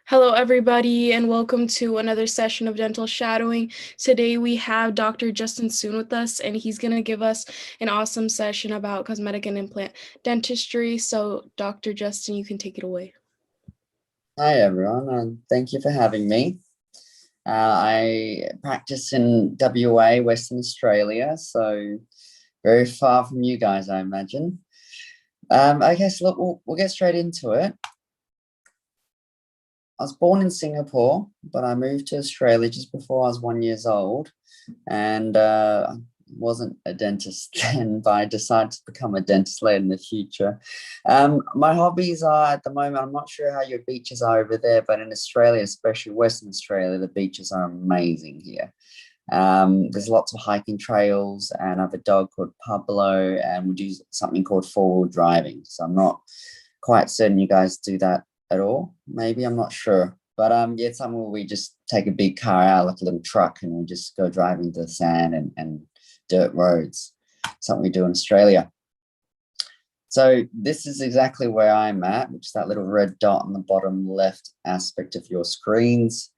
Hello, everybody, and welcome to another session of dental shadowing. Today we have Dr. Justin Soon with us, and he's going to give us an awesome session about cosmetic and implant dentistry. So, Dr. Justin, you can take it away. Hi everyone, and thank you for having me. I practice in WA, Western Australia, so very far from you guys, I imagine. I guess look, we'll get straight into it. I was born in Singapore, but I moved to Australia just before I was 1 year old, and wasn't a dentist then, but I decided to become a dentist later in the future. My hobbies are at the moment, I'm not sure how your beaches are over there, but in Australia, especially Western Australia, the beaches are amazing here. There's lots of hiking trails, and I have a dog called Pablo, and we do something called four-wheel driving. So I'm not quite certain you guys do that at all. Maybe, I'm not sure. But yeah, it's something where we just take a big car out, like a little truck, and we just go driving to the sand and dirt roads, something we do in Australia. So this is exactly where I'm at, which is that little red dot on the bottom left aspect of your screens.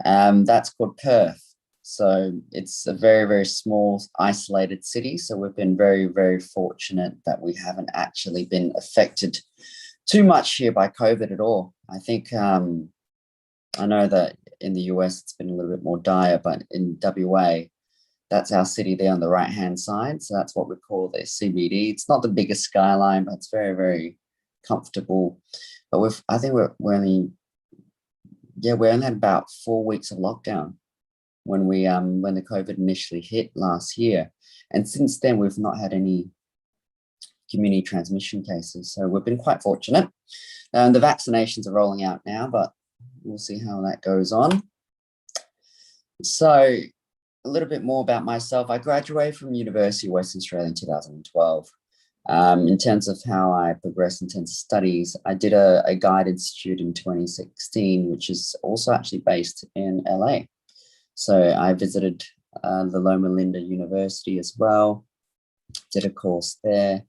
That's called Perth. So it's a very, very small, isolated city. So we've been very, very fortunate that we haven't actually been affected too much here by COVID at all. I think I know that in the US it's been a little bit more dire, but in WA, that's our city there on the right-hand side. So that's what we call the CBD. It's not the biggest skyline, but it's very, very comfortable. But I think we only had about 4 weeks of lockdown when the COVID initially hit last year. And since then, we've not had any community transmission cases. So we've been quite fortunate. The vaccinations are rolling out now, but we'll see how that goes on. So a little bit more about myself. I graduated from University of Western Australia in 2012. In terms of how I progressed in terms of studies, I did a guided institute in 2016, which is also actually based in LA. So I visited the Loma Linda University as well, did a course there.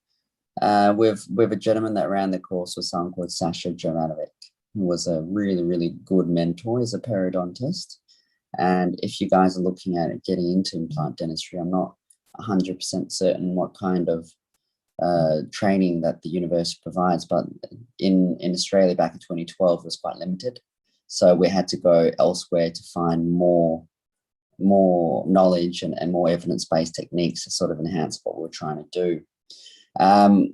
With a gentleman that ran the course was someone called Sasha Jovanovic, who was a really, really good mentor as a periodontist. And if you guys are looking at it, getting into implant dentistry, I'm not 100% certain what kind of training that the university provides, but in Australia back in 2012 was quite limited. So we had to go elsewhere to find more knowledge and more evidence-based techniques to sort of enhance what we're trying to do.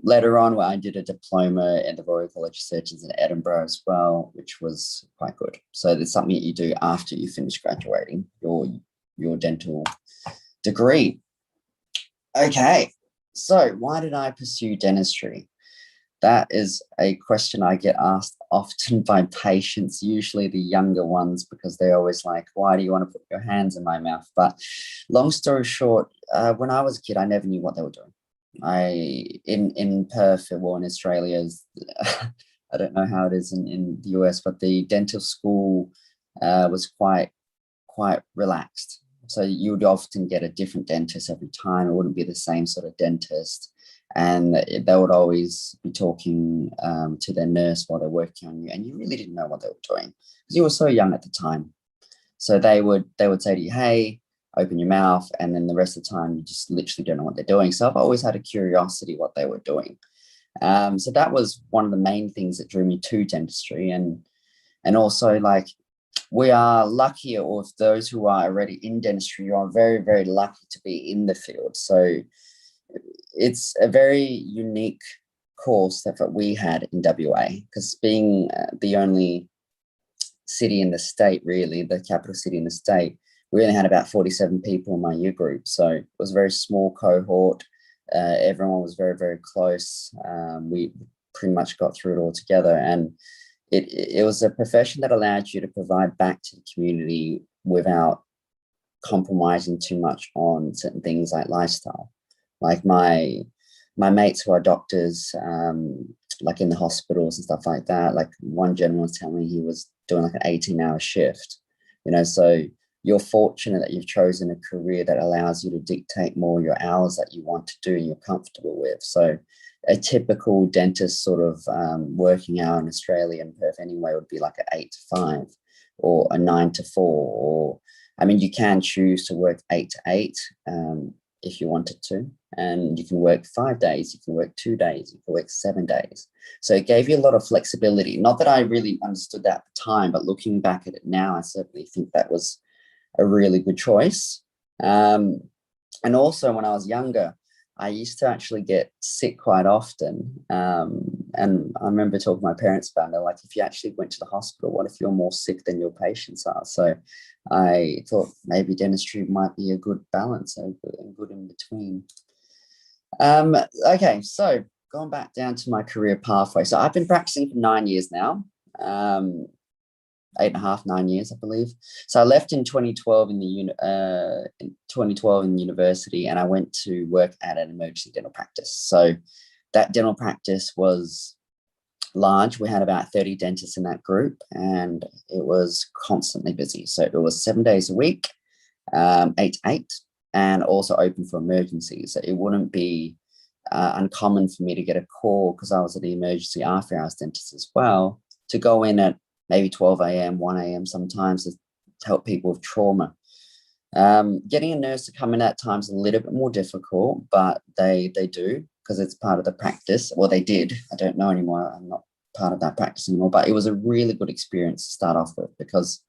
Later on, I did a diploma in the Royal College of Surgeons in Edinburgh as well, which was quite good. So there's something that you do after you finish graduating your dental degree. Okay, so why did I pursue dentistry? That is a question I get asked often by patients, usually the younger ones, because they're always like, why do you want to put your hands in my mouth? But long story short, when I was a kid, I never knew what they were doing. In Perth, well, in Australia, I don't know how it is in the US, but the dental school was quite relaxed. So you would often get a different dentist every time. It wouldn't be the same sort of dentist, and they would always be talking to their nurse while they're working on you, and you really didn't know what they were doing because you were so young at the time. So they would say to you, "Hey, open your mouth," and then the rest of the time you just literally don't know what they're doing. So I've always had a curiosity what they were doing. So that was one of the main things that drew me to dentistry, and also, like, we are lucky, or if those who are already in dentistry, you are very, very lucky to be in the field. So it's a very unique course that we had in WA, because being the only city in the state, really, the capital city in the state, we only had about 47 people in my year group. So it was a very small cohort. Everyone was very, very close. We pretty much got through it all together. And it was a profession that allowed you to provide back to the community without compromising too much on certain things like lifestyle. Like my mates who are doctors, like in the hospitals and stuff like that. Like one gentleman was telling me he was doing like an 18-hour shift, so you're fortunate that you've chosen a career that allows you to dictate more your hours that you want to do and you're comfortable with. So a typical dentist sort of working hour in Australia and Perth anyway would be like an 8 to 5 or a 9 to 4. Or, I mean, you can choose to work 8 to 8 if you wanted to. And you can work 5 days, you can work 2 days, you can work 7 days. So it gave you a lot of flexibility. Not that I really understood that at the time, but looking back at it now, I certainly think that was a really good choice. And also when I was younger, I used to actually get sick quite often. And I remember talking to my parents about it. They're like, if you actually went to the hospital, what if you're more sick than your patients are? So I thought maybe dentistry might be a good balance, a good in between. Okay, so going back down to my career pathway. So I've been practicing for 9 years now. 8.5, 9 years, I believe. So I left in 2012 in 2012 in university, and I went to work at an emergency dental practice. So that dental practice was large. We had about 30 dentists in that group, and it was constantly busy. So it was 7 days a week, 8 to 8, and also open for emergencies. So it wouldn't be uncommon for me to get a call, because I was at the emergency after hours dentist as well, to go in at maybe 12 a.m., 1 a.m. sometimes to help people with trauma. Getting a nurse to come in at times is a little bit more difficult, but they do, because it's part of the practice. Well, they did. I don't know anymore. I'm not part of that practice anymore, but it was a really good experience to start off with, because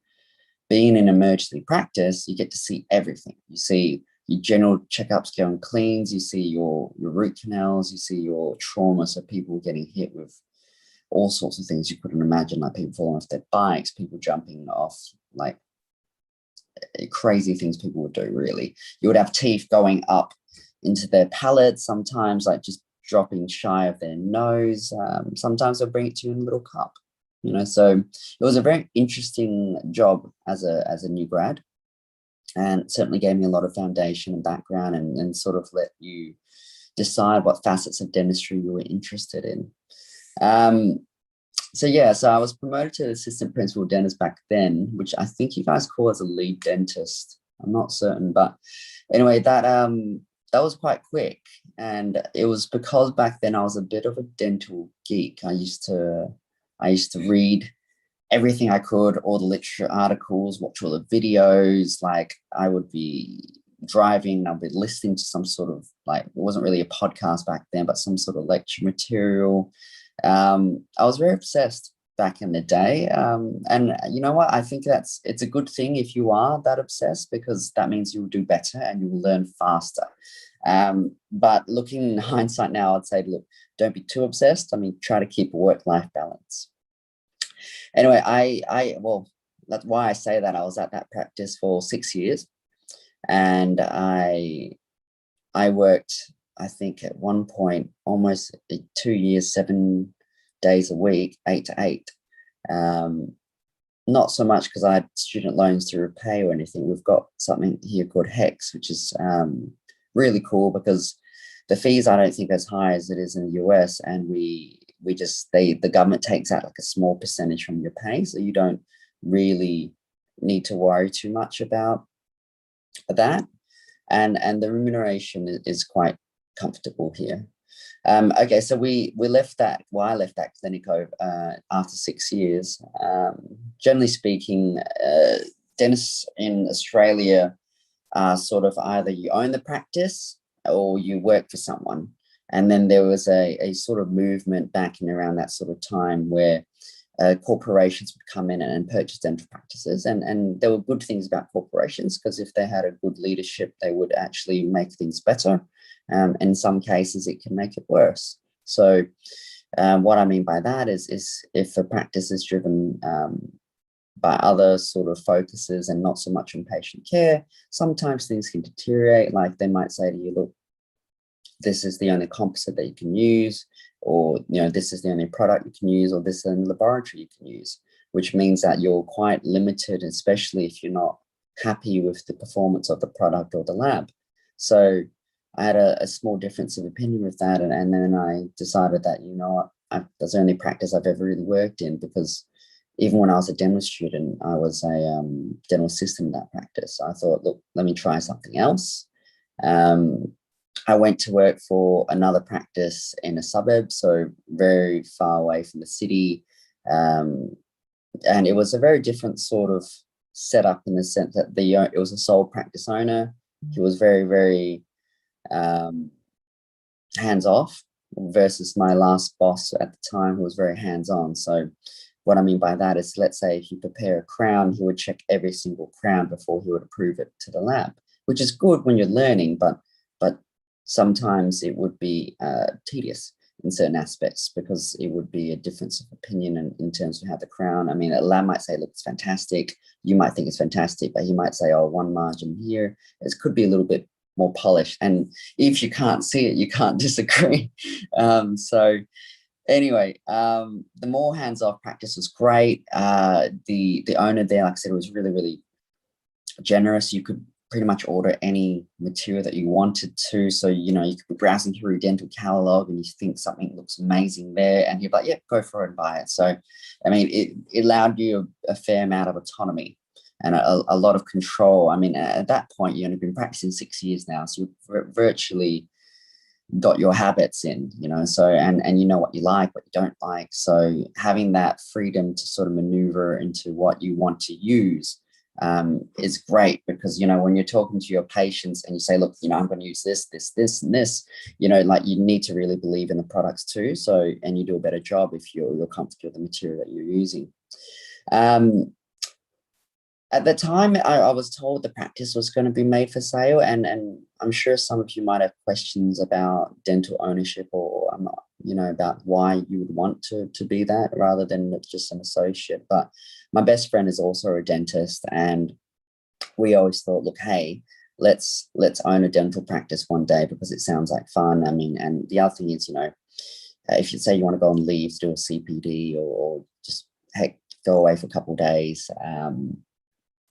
being in emergency practice, you get to see everything. You see your general checkups going cleans, you see your root canals, you see your trauma, so people getting hit with all sorts of things you couldn't imagine, like people falling off their bikes, people jumping off, like crazy things people would do, really. You would have teeth going up into their palates, sometimes like just dropping shy of their nose. Sometimes they'll bring it to you in a little cup, so it was a very interesting job as a new grad, and it certainly gave me a lot of foundation and background, and sort of let you decide what facets of dentistry you were interested in. So I was promoted to assistant principal dentist back then, which I think you guys call as a lead dentist. I'm not certain, but anyway, that was quite quick, and it was because back then I was a bit of a dental geek. I used to read everything I could, all the literature articles, watch all the videos. Like, I would be driving, I'll be listening to some sort of, like, it wasn't really a podcast back then, but some sort of lecture material. I was very obsessed back in the day. And you know what? I think it's a good thing if you are that obsessed, because that means you'll do better and you will learn faster. But looking in hindsight now, I'd say, look, don't be too obsessed. I mean, try to keep a work-life balance. Anyway, well, that's why I say that. I was at that practice for 6 years, and I worked, I think at one point, almost 2 years, 7 days a week, 8 to 8. Not so much because I had student loans to repay or anything. We've got something here called HEX, which is really cool, because the fees I don't think are as high as it is in the US, and the government takes out like a small percentage from your pay, so you don't really need to worry too much about that. And the remuneration is quite comfortable here. Okay, so we left that. Well, I left that clinic after 6 years. Generally speaking, dentists in Australia are sort of either you own the practice or you work for someone. And then there was a sort of movement back in around that sort of time where corporations would come in and purchase dental practices. And there were good things about corporations, because if they had a good leadership, they would actually make things better. In some cases, it can make it worse. So what I mean by that is if a practice is driven by other sort of focuses and not so much on patient care, sometimes things can deteriorate. Like, they might say to you, look, this is the only composite that you can use, or this is the only product you can use, or this is the only laboratory you can use, which means that you're quite limited, especially if you're not happy with the performance of the product or the lab. So I had a small difference of opinion with that, and then I decided that, that's the only practice I've ever really worked in, because even when I was a dental student, I was a dental assistant in that practice. So I thought, look, let me try something else. I went to work for another practice in a suburb, so very far away from the city. Um, and it was a very different sort of setup in the sense that it was a sole practice owner. He was very, very um, hands off versus my last boss at the time who was very hands on. So what I mean by that is, let's say if you prepare a crown, he would check every single crown before he would approve it to the lab, which is good when you're learning, but sometimes it would be tedious in certain aspects because it would be a difference of opinion in terms of how the crown. I mean, a lab might say, look, it's fantastic. You might think it's fantastic, but he might say, oh, one margin here. It could be a little bit more polished. And if you can't see it, you can't disagree. So anyway, the more hands-off practice was great. The owner there, like I said, was really, really generous. You could pretty much order any material that you wanted to. So, you could be browsing through your dental catalog and you think something looks amazing there, and you're like, yeah, go for it and buy it. So, I mean, it allowed you a fair amount of autonomy and a lot of control. I mean, at that point, you've only been practicing 6 years now, so you've virtually got your habits in, so and you know what you like, what you don't like. So having that freedom to sort of maneuver into what you want to use is great, because when you're talking to your patients and you say, look, I'm going to use this and this, like, you need to really believe in the products too, so and you do a better job if you're comfortable with the material that you're using. At the time, I was told the practice was going to be made for sale, and I'm sure some of you might have questions about dental ownership, or about why you would want to be that rather than just an associate. But my best friend is also a dentist, and we always thought, look, hey, let's own a dental practice one day because it sounds like fun. I mean, and the other thing is, if you say you want to go on leave to do a CPD, or just, heck, go away for a couple of days.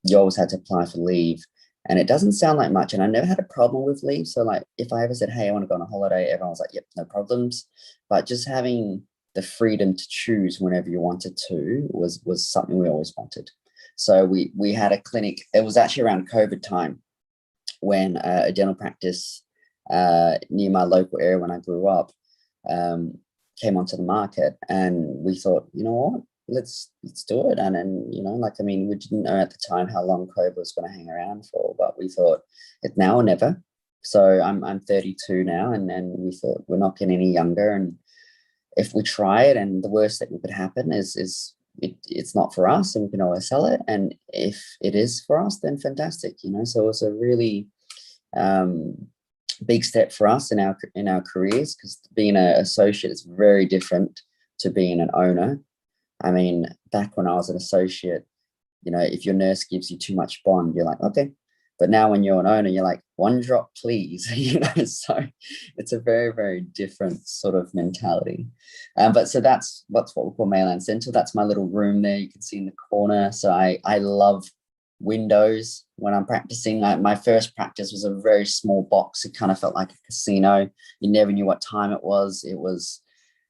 You always had to apply for leave, and it doesn't sound like much. And I never had a problem with leave. So, like, if I ever said, hey, I want to go on a holiday, everyone was like, yep, no problems. But just having the freedom to choose whenever you wanted to was something we always wanted. So we had a clinic. It was actually around COVID time when a dental practice near my local area when I grew up um, came onto the market, and we thought, you know what, let's do it. And then, like, I mean, we didn't know at the time how long COVID was going to hang around for, but we thought it's now or never. So I'm 32 now, and we thought we're not getting any younger, and if we try it, and the worst that could happen is it's not for us, and we can always sell it. And if it is for us, then fantastic. So it's a really big step for us in our careers, because being an associate is very different to being an owner. I mean, back when I was an associate, if your nurse gives you too much bond, you're like, okay. But now when you're an owner, you're like, one drop, please. So it's a very, very different sort of mentality. But so that's what we call Mainland Central. That's my little room there. You can see in the corner. So I love windows when I'm practicing. My first practice was a very small box. It kind of felt like a casino. You never knew what time it was.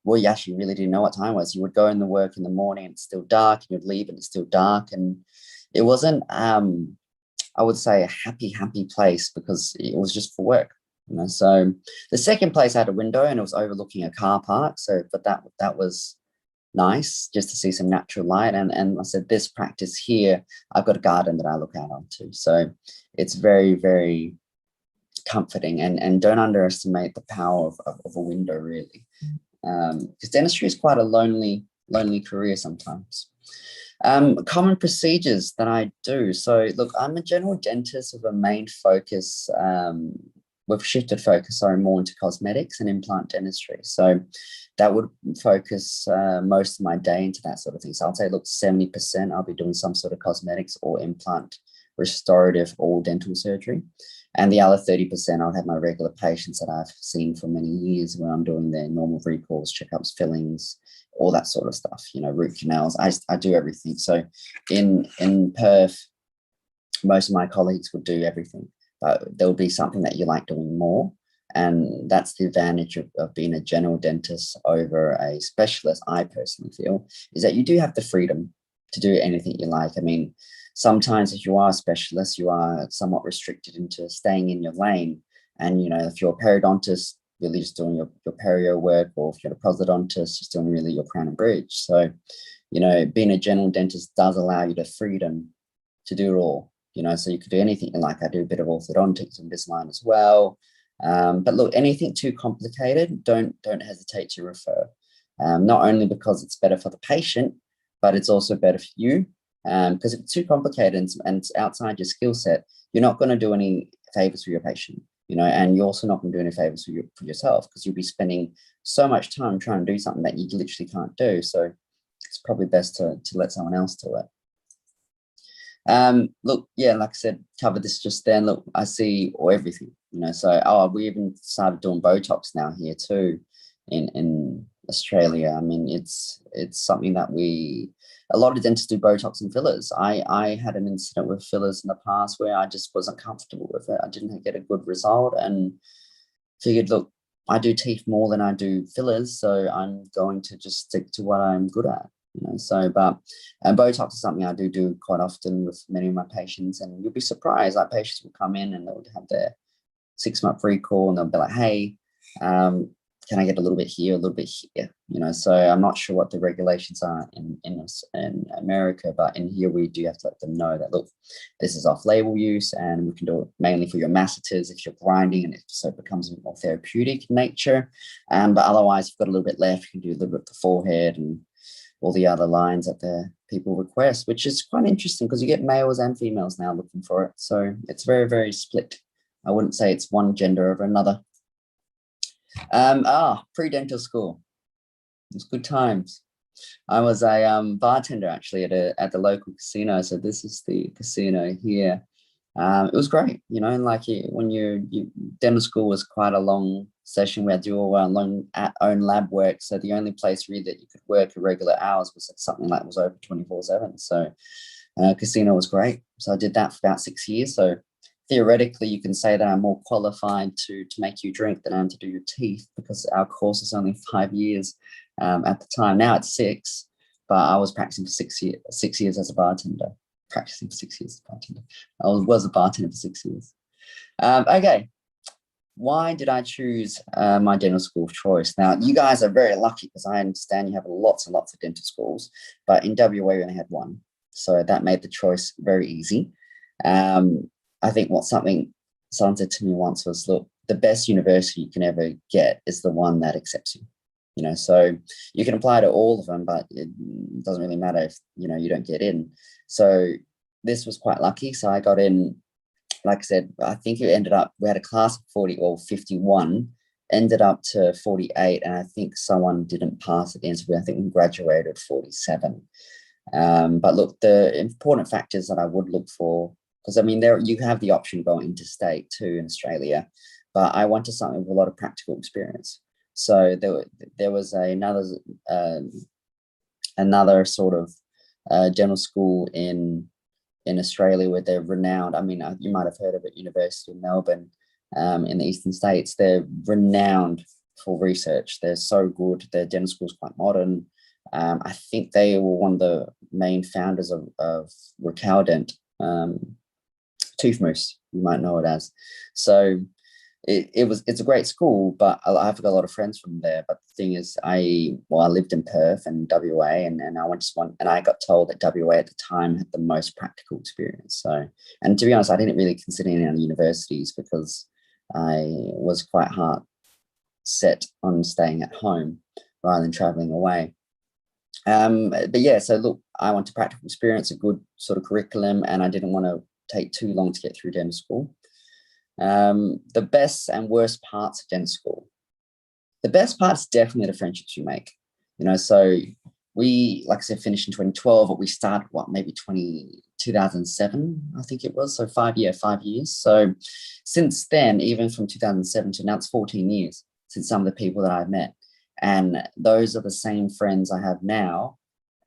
Well, you actually really didn't know what time it was. You would go in the work in the morning and it's still dark, and you'd leave and it's still dark. And it wasn't, I would say, a happy place, because it was just for work. So the second place had a window and it was overlooking a car park. So, but that was nice, just to see some natural light. And I said, this practice here, I've got a garden that I look out onto. So it's very, very comforting, and don't underestimate the power of a window, really. Because dentistry is quite a lonely career sometimes. Common procedures that I do. So, look, I'm a general dentist with a main focus, with shifted focus, sorry, more into cosmetics and implant dentistry. So that would focus most of my day into that sort of thing. So I'll say, look, 70% I'll be doing some sort of cosmetics or implant, restorative, or dental surgery. And the other 30%, I'll have my regular patients that I've seen for many years, where I'm doing their normal recalls, checkups, fillings, all that sort of stuff, root canals. I do everything. So in Perth, most of my colleagues would do everything, but there'll be something that you like doing more. And that's the advantage of being a general dentist over a specialist, I personally feel, is that you do have the freedom to do anything you like. I mean, sometimes if you are a specialist, you are somewhat restricted into staying in your lane. And, if you're a periodontist, really just doing your perio work, or if you're a prosthodontist, just doing really your crown and bridge. So, being a general dentist does allow you the freedom to do it all, so you could do anything. Like I do a bit of orthodontics and Invisalign as well. But look, anything too complicated, don't hesitate to refer. Not only because it's better for the patient, but it's also better for you. Because if it's too complicated and it's outside your skill set, you're not going to do any favors for your patient, and you're also not going to do any favors for yourself, because you'll be spending so much time trying to do something that you literally can't do. So it's probably best to let someone else do it. Look, yeah, like I said, covered this just then. Look, I see everything, so we even started doing Botox now here too in Australia. I mean, it's something that a lot of dentists do Botox and fillers. I had an incident with fillers in the past where I just wasn't comfortable with it. I didn't get a good result, and figured, look, I do teeth more than I do fillers, so I'm going to just stick to what I'm good at. But Botox is something I do quite often with many of my patients, and you'll be surprised. Like, patients will come in and they'll have their 6-month recall, and they'll be like, hey, can I get a little bit here, a little bit here? So I'm not sure what the regulations are in America, but in here we do have to let them know that, look, this is off-label use, and we can do it mainly for your masseters if you're grinding, and so it becomes a bit more therapeutic in nature. But otherwise, if you've got a little bit left, you can do a little bit of the forehead and all the other lines that the people request, which is quite interesting because you get males and females now looking for it. So it's very, very split. I wouldn't say it's one gender over another. Pre-dental school. It was good times. I was a bartender actually at the local casino. So this is the casino here. It was great, like when you dental school was quite a long session. We had to do all our own lab work. So the only place really that you could work at regular hours was something that was open 24/7. So casino was great. So I did that for about 6 years. So theoretically, you can say that I'm more qualified to make you drink than I am to do your teeth, because our course is only 5 years at the time. Now it's 6, but I was practicing for 6 years as a bartender. Practicing for 6 years as a bartender. I was a bartender for 6 years. Okay. Why did I choose my dental school of choice? Now, you guys are very lucky, because I understand you have lots and lots of dental schools, but in WA we only had one. So that made the choice very easy. I think something someone said to me once was, look, the best university you can ever get is the one that accepts you. So you can apply to all of them, but it doesn't really matter if, you don't get in. So this was quite lucky. So I got in, like I said, I think it ended up, we had a class of 40 or 51, ended up to 48. And I think someone didn't pass at the end. So I think we graduated 47. But look, the important factors that I would look for, because I mean, you have the option of going interstate too in Australia, but I wanted something with a lot of practical experience. So there was another sort of dental school in Australia where they're renowned. I mean, you might have heard of it, University of Melbourne in the Eastern States. They're renowned for research. They're so good. Their dental school is quite modern. I think they were one of the main founders of Recaldent, Tooth Mousse, you might know it as. So it's a great school, but I've got a lot of friends from there. But the thing is, I lived in Perth and WA, and I got told that WA at the time had the most practical experience. So, and to be honest, I didn't really consider any other universities because I was quite hard set on staying at home rather than traveling away. But yeah, so look, I want a practical experience, a good sort of curriculum, and I didn't want to take too long to get through dental school. The best and worst parts of dental school. The best part is definitely the friendships you make. So we, like I said, finished in 2012, but we started maybe 2007, I think it was. So 5 years. So since then, even from 2007 to now, it's 14 years since some of the people that I've met. And those are the same friends I have now.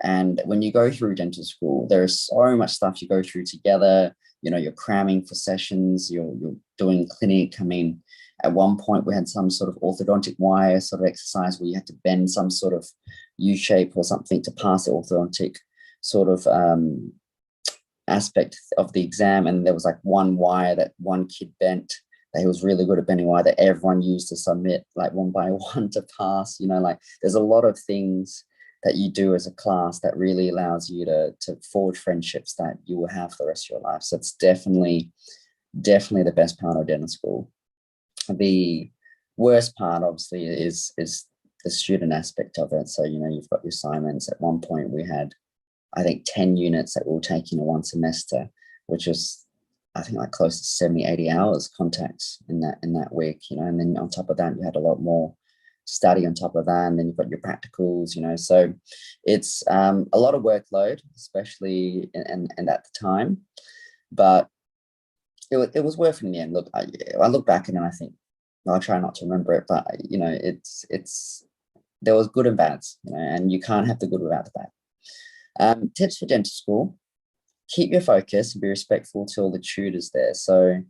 And when you go through dental school, there is so much stuff you go through together. You're cramming for sessions, you're doing clinic. I mean, at one point we had some sort of orthodontic wire sort of exercise where you had to bend some sort of U shape or something to pass the orthodontic sort of aspect of the exam. And there was like one wire that one kid bent he was really good at bending wire that everyone used to submit like one by one to pass. Like there's a lot of things that you do as a class that really allows you to forge friendships that you will have for the rest of your life. So it's definitely the best part of dental school. The worst part, obviously, is the student aspect of it. So, you've got your assignments. At one point, we had, I think, 10 units that we were taking in one semester, which was, I think, like close to 70, 80 hours contacts in that week, and then on top of that, you had a lot more study on top of that, and then you've got your practicals, so it's a lot of workload, especially and at the time, but it was worth it in the end. Look, I look back and I think, well, I try not to remember it, but it's there was good and bads, and you can't have the good without the bad. Tips for dental school: keep your focus and be respectful to all the tutors there. So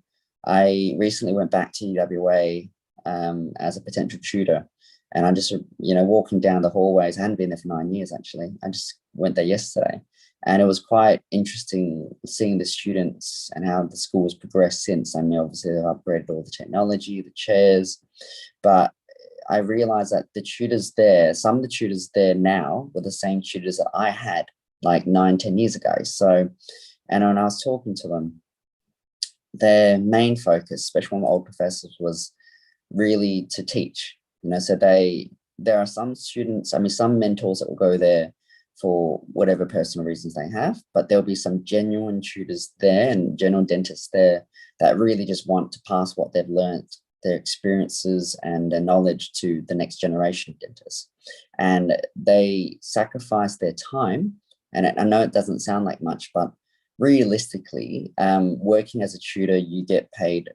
I recently went back to UWA as a potential tutor, and I just, walking down the hallways. I hadn't been there for 9 years, actually. I just went there yesterday. And it was quite interesting seeing the students and how the school has progressed since. I mean, obviously, they've upgraded all the technology, the chairs, but I realized that some of the tutors there now were the same tutors that I had like 9, 10 years ago. So, and when I was talking to them, their main focus, especially one of the old professors, was really to teach. So there are some students, some mentors that will go there for whatever personal reasons they have, but there'll be some genuine tutors there and genuine dentists there that really just want to pass what they've learned, their experiences and their knowledge to the next generation of dentists. And they sacrifice their time. And I know it doesn't sound like much, but realistically, working as a tutor, you get paid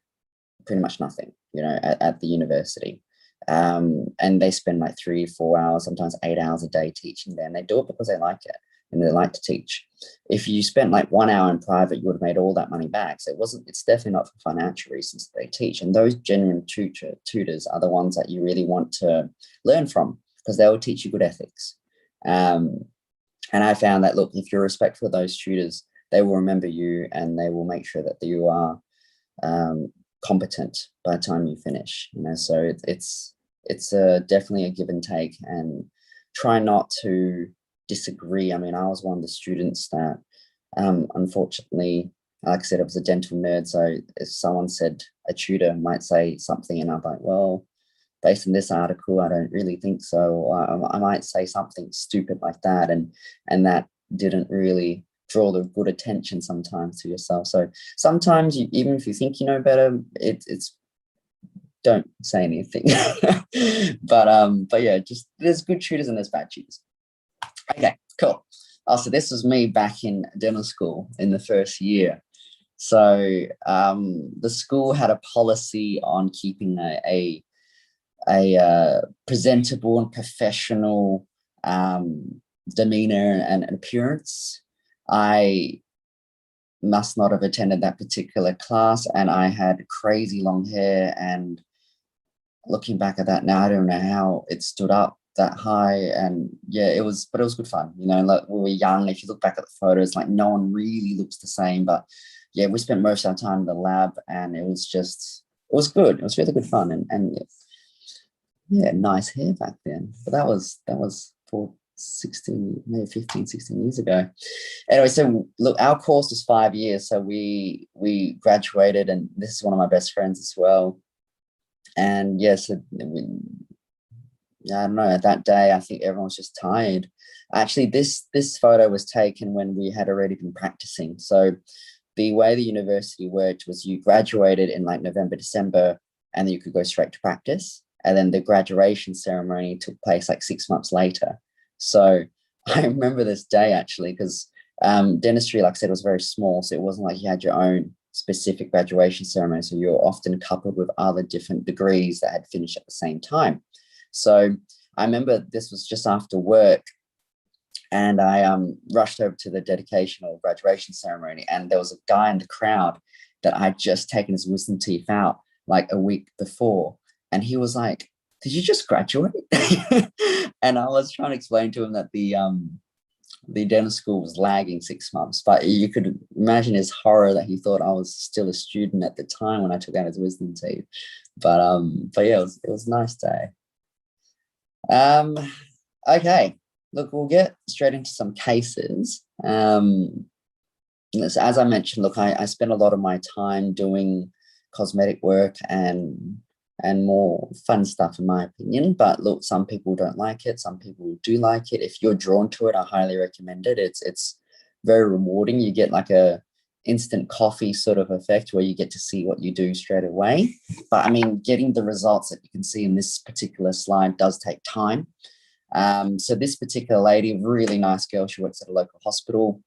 pretty much nothing, at the university. And they spend like 3-4 hours, sometimes 8 hours a day teaching there, and they do it because they like it and they like to teach. If you spent like 1 hour in private, you would have made all that money back. So it's definitely not for financial reasons that they teach. And those genuine tutors are the ones that you really want to learn from, because they will teach you good ethics. And I found that, look, if you're respectful of those tutors, they will remember you and they will make sure that you are competent by the time you finish. So it's definitely a give and take, and try not to disagree. I was one of the students that unfortunately, like I said, I was a dental nerd, so if someone said, a tutor might say something and I'm like, well, based on this article, I don't really think so. I might say something stupid like that, and that didn't really draw the good attention sometimes to yourself. So sometimes, even if you think you know better, it's don't say anything. but yeah, just there's good tutors and there's bad tutors. Okay, cool. So this was me back in dental school in the first year. So the school had a policy on keeping a presentable and professional demeanor and appearance. I must not have attended that particular class, and I had crazy long hair, and looking back at that now, I don't know how it stood up that high. And yeah, it was good fun. Like, we were young. If you look back at the photos, like, no one really looks the same, but yeah, we spent most of our time in the lab, and it was good. It was really good fun. And yeah, nice hair back then. But that was for 16, maybe 15, 16 years ago. Anyway, so look, our course was 5 years. So we graduated, and this is one of my best friends as well. And yes, I don't know, that day, I think everyone was just tired. Actually, this photo was taken when we had already been practicing. So the way the university worked was you graduated in like November, December, and then you could go straight to practice. And then the graduation ceremony took place like 6 months later. So I remember this day, actually, because dentistry, like I said, was very small. So it wasn't like you had your own specific graduation ceremony. So you're often coupled with other different degrees that had finished at the same time. So I remember this was just after work, and I rushed over to the dedication or graduation ceremony, and there was a guy in the crowd that I'd just taken his wisdom teeth out like a week before. And he was like, "Did you just graduate?" And I was trying to explain to him that the dental school was lagging 6 months, but you could imagine his horror that he thought I was still a student at the time when I took out his wisdom teeth. But yeah, it was a nice day. Okay, look, we'll get straight into some cases. As I mentioned, look, I spend a lot of my time doing cosmetic work and more fun stuff, in my opinion. But look, some people don't like it. Some people do like it. If you're drawn to it, I highly recommend it. It's very rewarding. You get like a instant coffee sort of effect where you get to see what you do straight away. But I mean, getting the results that you can see in this particular slide does take time. So this particular lady, really nice girl, she works at a local hospital.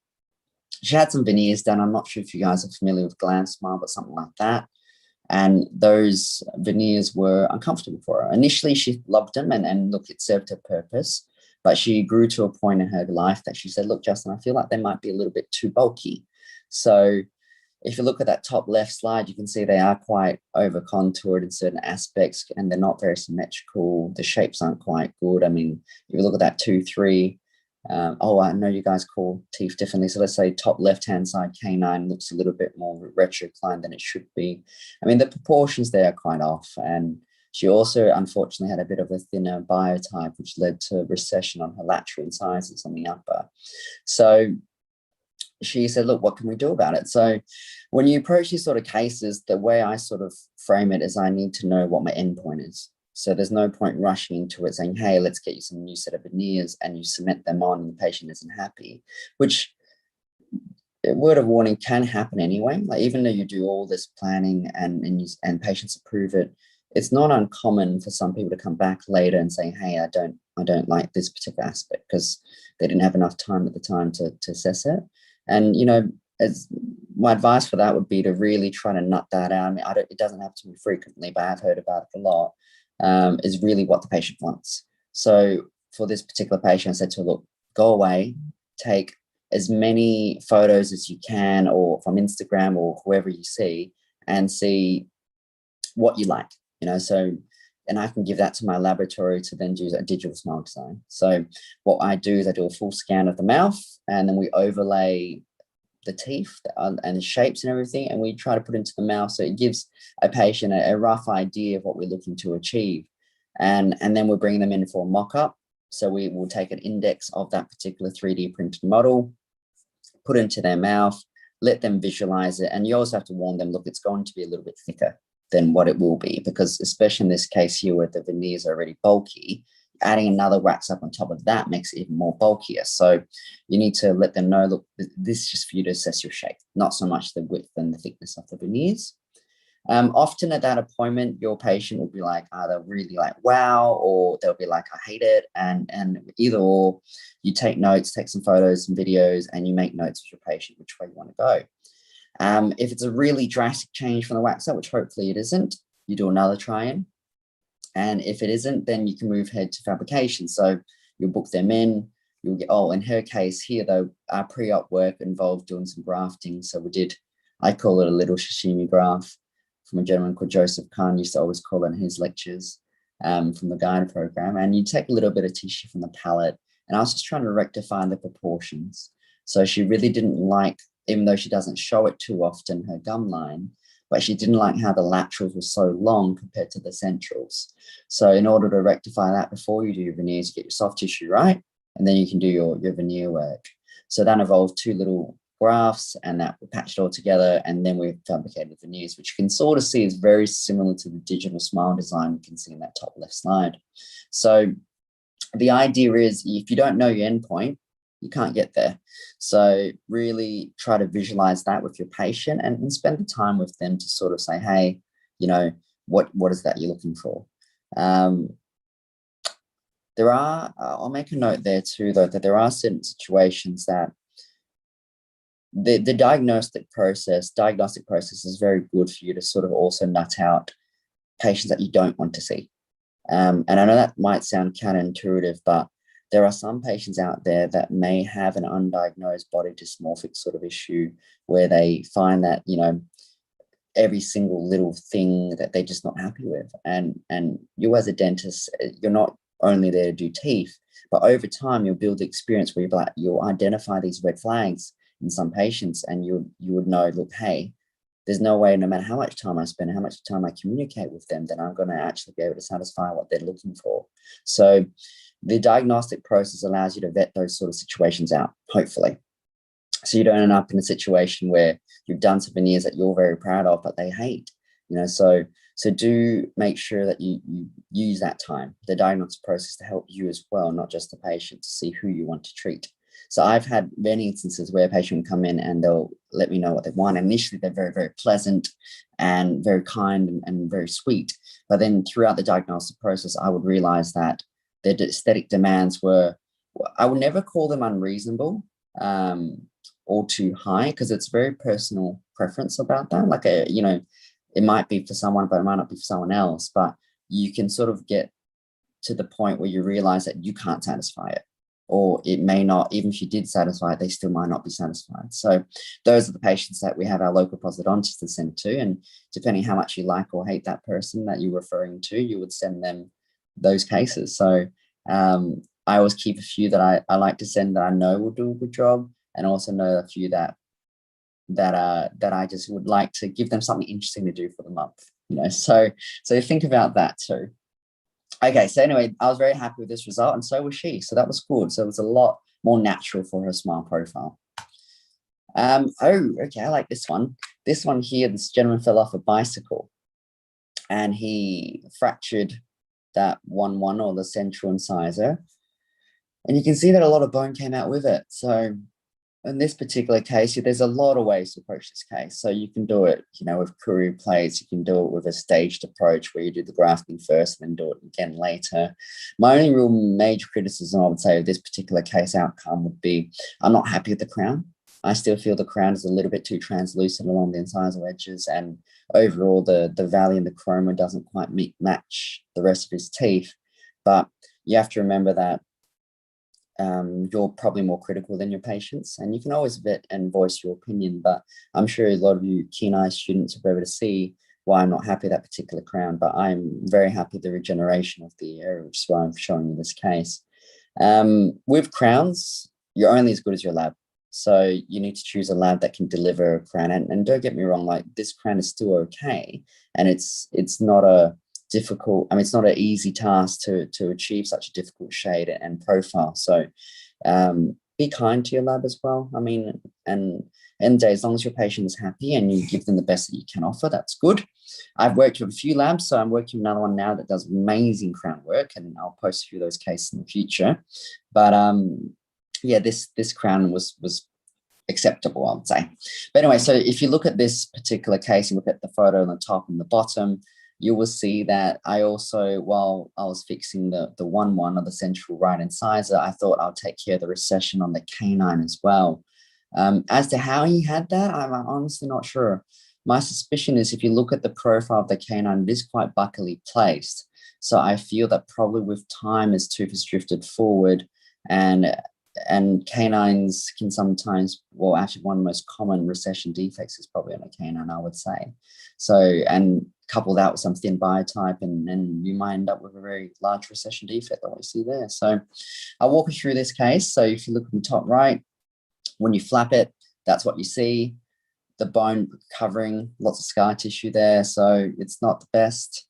She had some veneers done. I'm not sure if you guys are familiar with Gland Smile, but something like that. And those veneers were uncomfortable for her. Initially, she loved them and look, it served her purpose. But she grew to a point in her life that she said, look, Justin, I feel like they might be a little bit too bulky. So if you look at that top left slide, you can see they are quite over contoured in certain aspects and they're not very symmetrical. The shapes aren't quite good. I mean, if you look at that 2, 3, I know you guys call teeth differently. So let's say top left-hand side canine looks a little bit more retroclined than it should be. I mean, the proportions there are quite off. And she also, unfortunately, had a bit of a thinner biotype, which led to recession on her lateral incisors on the upper. So she said, look, what can we do about it? So when you approach these sort of cases, the way I sort of frame it is I need to know what my endpoint is. So there's no point rushing into it saying, hey, let's get you some new set of veneers and you cement them on and the patient isn't happy, which, word of warning, can happen anyway. Like even though you do all this planning and patients approve it, it's not uncommon for some people to come back later and say, hey, I don't like this particular aspect because they didn't have enough time at the time to assess it. And, as my advice for that would be to really try to nut that out. I mean, it doesn't happen to me frequently, but I've heard about it a lot. Is really what the patient wants. So for this particular patient, I said to her, look, go away, take as many photos as you can, or from Instagram or whoever you see, and see what you like, so, and I can give that to my laboratory to then do a digital smile design. So what I do is I do a full scan of the mouth and then we overlay the teeth and the shapes and everything, and we try to put into the mouth so it gives a patient a rough idea of what we're looking to achieve. And then we'll bring them in for a mock-up. So we will take an index of that particular 3D printed model, put it into their mouth, let them visualize it. And you also have to warn them, look, it's going to be a little bit thicker than what it will be, because especially in this case here where the veneers are already bulky, adding another wax up on top of that makes it even more bulkier. So you need to let them know, look, this is just for you to assess your shape, not so much the width and the thickness of the veneers. Often at that appointment, your patient will be like either really like, wow, or they'll be like, I hate it. And either or, you take notes, take some photos and videos, and you make notes with your patient which way you want to go. If it's a really drastic change from the wax up, which hopefully it isn't, you do another try-in. And if it isn't, then you can move ahead to fabrication. So you'll book them in. You'll get, in her case here, though, our pre-op work involved doing some grafting. So I call it a little sashimi graft from a gentleman called Joseph Kahn, used to always call it in his lectures from the guide program. And you take a little bit of tissue from the palate. And I was just trying to rectify the proportions. So she really didn't like, even though she doesn't show it too often, her gum line, but she didn't like how the laterals were so long compared to the centrals. So in order to rectify that before you do your veneers, you get your soft tissue right, and then you can do your veneer work. So that involved 2 little grafts, and that we patched all together, and then we fabricated veneers, which you can sort of see is very similar to the digital smile design you can see in that top left slide. So the idea is, if you don't know your endpoint, you can't get there. So really try to visualize that with your patient and spend the time with them to sort of say, hey, what is that you're looking for? I'll make a note there too, though, that there are certain situations that the diagnostic process is very good for you to sort of also nut out patients that you don't want to see. And I know that might sound counterintuitive, but there are some patients out there that may have an undiagnosed body dysmorphic sort of issue where they find that, every single little thing that they're just not happy with. And you as a dentist, you're not only there to do teeth, But over time, you'll build the experience where you'll identify these red flags in some patients, and you would know, look, hey, there's no way, no matter how much time I spend, how much time I communicate with them, that I'm going to actually be able to satisfy what they're looking for. So the diagnostic process allows you to vet those sort of situations out, hopefully. So you don't end up in a situation where you've done some veneers that you're very proud of, but they hate, so do make sure that you use that time, the diagnostic process, to help you as well, not just the patient, to see who you want to treat. So I've had many instances where a patient will come in and they'll let me know what they want. Initially, they're very, very pleasant and very kind and very sweet. But then throughout the diagnostic process, I would realize that their aesthetic demands were, I would never call them unreasonable or too high, because it's very personal preference about that. Like, it might be for someone, but it might not be for someone else. But you can sort of get to the point where you realize that you can't satisfy it, or it may not, even if you did satisfy it, they still might not be satisfied. So those are the patients that we have our local prosthodontist to send to. And depending how much you like or hate that person that you're referring to, you would send them those cases. So I always keep a few that I like to send that I know will do a good job, and also know a few that I just would like to give them something interesting to do for the month. So think about that too. Okay, so anyway, I was very happy with this result, and so was she. So that was good. So it was a lot more natural for her smile profile. Okay, I like this one. This one here, this gentleman fell off a bicycle, and he fractured that 1-1, or the central incisor. And you can see that a lot of bone came out with it. So in this particular case, there's a lot of ways to approach this case. So you can do it, with Kourou plates. You can do it with a staged approach where you do the grafting first and then do it again later. My only real major criticism, I would say, of this particular case outcome would be, I'm not happy with the crown. I still feel the crown is a little bit too translucent along the incisor edges, and overall the valley and the chroma doesn't quite match the rest of his teeth. But you have to remember that you're probably more critical than your patients, and you can always vet and voice your opinion. But I'm sure a lot of you keen-eye students will be able to see why I'm not happy with that particular crown, but I'm very happy with the regeneration of the area, which is why I'm showing you this case. With crowns, you're only as good as your lab. So you need to choose a lab that can deliver a crown. And don't get me wrong, like, this crown is still okay. And it's not a difficult, it's not an easy task to achieve such a difficult shade and profile. So be kind to your lab as well. And end of the day, as long as your patient is happy and you give them the best that you can offer, that's good. I've worked with a few labs, so I'm working with another one now that does amazing crown work, and I'll post a few of those cases in the future. But yeah, this crown was acceptable, I would say. But anyway, so if you look at this particular case, you look at the photo on the top and the bottom, you will see that I also, while I was fixing the 1-1 of the central right incisor, I thought I'll take care of the recession on the canine as well. As to how he had that, I'm honestly not sure. My suspicion is, if you look at the profile of the canine, it is quite buccally placed. So I feel that probably with time, his tooth has drifted forward, and canines can sometimes, well, actually one of the most common recession defects is probably on a canine, I would say. So, and couple that with some thin biotype, and you might end up with a very large recession defect that we see there. So I'll walk you through this case. So if you look at the top right, when you flap it, that's what you see. The bone covering, lots of scar tissue there. So it's not the best.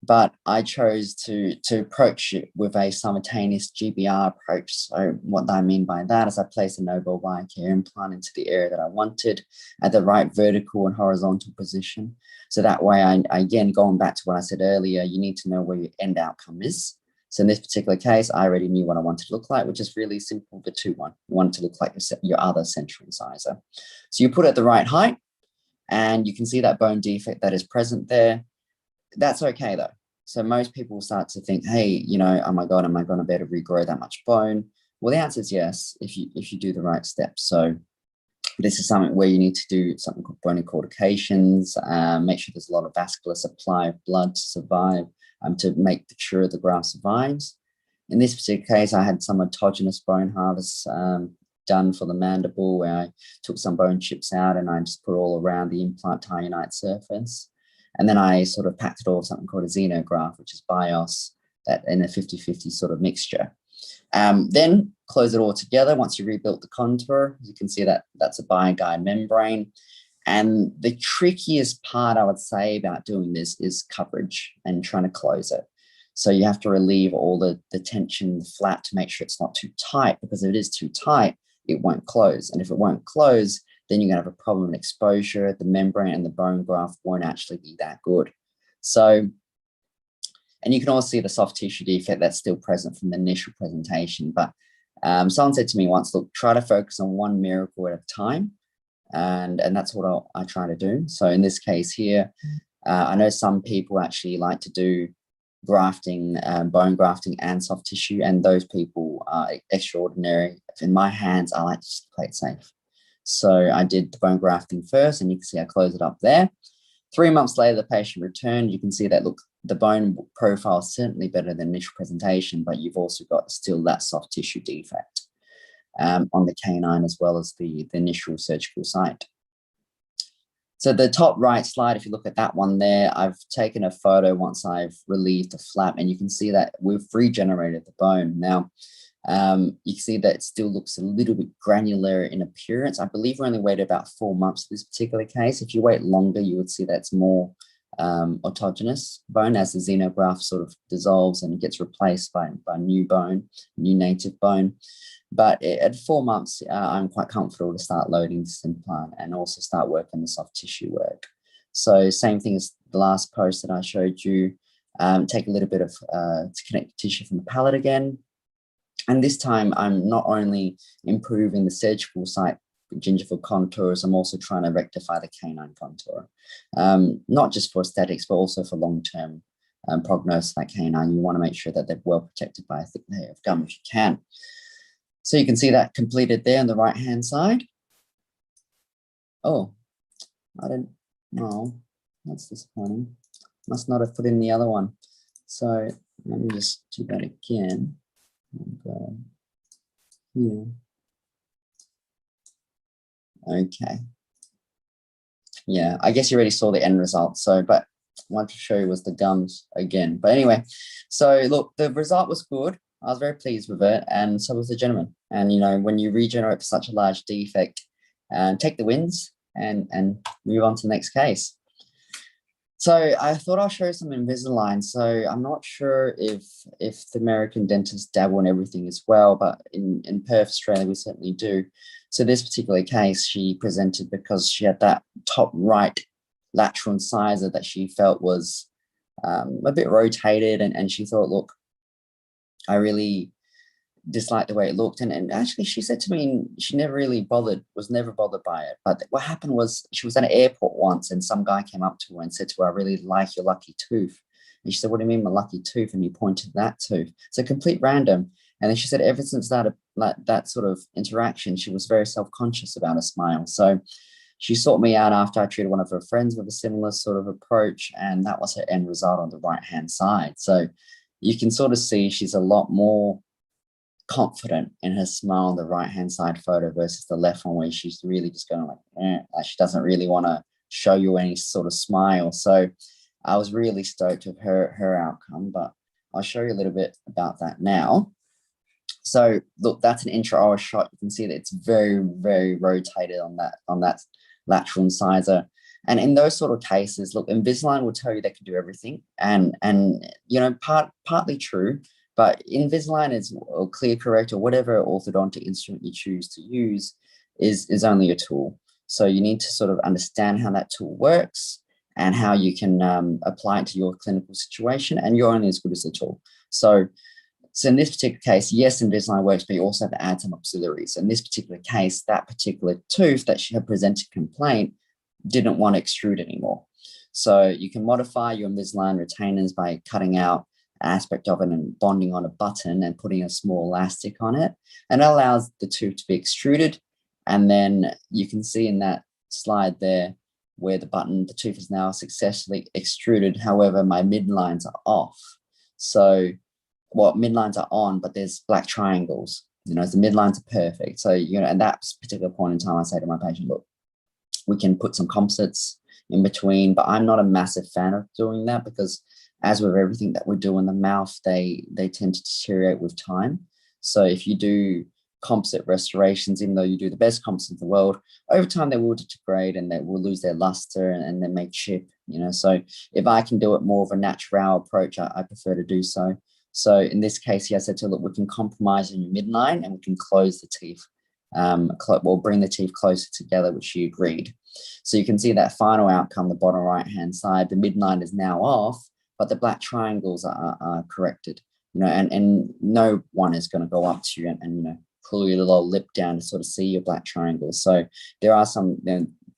But I chose to approach it with a simultaneous GBR approach. So what I mean by that is I placed a no-ball biocare implant into the area that I wanted at the right vertical and horizontal position. So that way, I again, going back to what I said earlier, you need to know where your end outcome is. So in this particular case, I already knew what I wanted to look like, which is really simple, the 2-1. You want it to look like your other central incisor. So you put it at the right height, and you can see that bone defect that is present there. That's okay though. So most people start to think, hey, oh my God, am I going to be able to regrow that much bone? Well, the answer is yes, if you do the right steps. So this is something where you need to do something called bony cortications, make sure there's a lot of vascular supply of blood to survive, to make sure the graft survives. In this particular case, I had some autogenous bone harvest done for the mandible, where I took some bone chips out and I just put all around the implant tie-unite surface. And then I packed it all with something called a xenograft, which is BIOS, that in a 50-50 sort of mixture. Then close it all together. Once you rebuilt the contour, you can see that that's a bi-guide membrane. And the trickiest part, I would say, about doing this is coverage and trying to close it. So you have to relieve all the tension, the flap, to make sure it's not too tight, because if it is too tight, it won't close. And if it won't close, then you're going to have a problem in exposure. The membrane and the bone graft won't actually be that good. So, and you can also see the soft tissue defect that's still present from the initial presentation. But someone said to me once, look, try to focus on one miracle at a time. And that's what I try to do. So in this case here, I know some people actually like to do grafting, bone grafting and soft tissue, and those people are extraordinary. In my hands, I like to just play it safe. So I did the bone grafting first, and you can see I close it up there. 3 months later, the patient returned. You can see that, look, the bone profile is certainly better than initial presentation, but you've also got still that soft tissue defect on the canine, as well as the initial surgical site. So the top right slide, if you look at that one there, I've taken a photo once I've relieved the flap, and you can see that we've regenerated the bone. Now, you can see that it still looks a little bit granular in appearance. I believe we only waited about 4 months for this particular case. If you wait longer, you would see that it's more autogenous bone, as the xenograft sort of dissolves and gets replaced by new bone, new native bone. But at 4 months, I'm quite comfortable to start loading this implant and also start working the soft tissue work. So same thing as the last post that I showed you. Take a little bit of to connect the tissue from the palate again. And this time, I'm not only improving the surgical site gingival contours, I'm also trying to rectify the canine contour, not just for aesthetics, but also for long-term prognosis of that canine. You want to make sure that they're well protected by a thick layer of gum if you can. So you can see that completed there on the right-hand side. Oh, I don't know. That's disappointing. Must not have put in the other one. So let me just do that again. And go here. Okay. Yeah, I guess you already saw the end result. So, but I wanted to show you was the gums again. But anyway, so look, the result was good. I was very pleased with it, and so was the gentleman. And you know, when you regenerate for such a large defect, take the wins and move on to the next case. So I thought I'll show you some Invisalign. So I'm not sure if the American dentists dabble in everything as well, but in Perth, Australia, we certainly do. So this particular case, she presented because she had that top right lateral incisor that she felt was a bit rotated, and she thought, look, I really disliked the way it looked. And actually, she said to me she never really was never bothered by it. But what happened was she was at an airport once, and some guy came up to her and said to her, I really like your lucky tooth. And she said, what do you mean my lucky tooth? And he pointed to that tooth. So complete random. And then she said ever since that sort of interaction, she was very self-conscious about her smile. So she sought me out after I treated one of her friends with a similar sort of approach, and that was her end result on the right-hand side. So you can sort of see she's a lot more confident in her smile on the right-hand side photo versus the left one, where she's really just going like she doesn't really want to show you any sort of smile. So I was really stoked with her outcome, but I'll show you a little bit about that now. So look, that's an intraoral shot. You can see that it's very, very rotated on that lateral incisor. And in those sort of cases, look, Invisalign will tell you they can do everything. And you know, partly true, but Invisalign or ClearCorrect or whatever orthodontic instrument you choose to use is only a tool. So you need to sort of understand how that tool works and how you can apply it to your clinical situation, and you're only as good as the tool. So in this particular case, yes, Invisalign works, but you also have to add some auxiliaries. In this particular case, that particular tooth that she had presented complaint didn't want to extrude anymore. So you can modify your Invisalign retainers by cutting out an aspect of it and bonding on a button and putting a small elastic on it. And it allows the tooth to be extruded. And then you can see in that slide there where the tooth is now successfully extruded. However, my midlines are off. So midlines are on, but there's black triangles. You know, the midlines are perfect. So, you know, at that particular point in time, I say to my patient, look, we can put some composites in between, but I'm not a massive fan of doing that because as with everything that we do in the mouth, they tend to deteriorate with time. So if you do composite restorations, even though you do the best composites in the world, over time they will degrade and they will lose their luster and they may chip, So if I can do it more of a natural approach, I prefer to do so. So in this case, I said to her, look, we can compromise in your midline and we can close the teeth. We'll bring the teeth closer together, which she agreed. So you can see that final outcome, the bottom right-hand side, the midline is now off, but the black triangles are corrected, and no one is going to go up to you and pull your little lip down to sort of see your black triangles. So there are some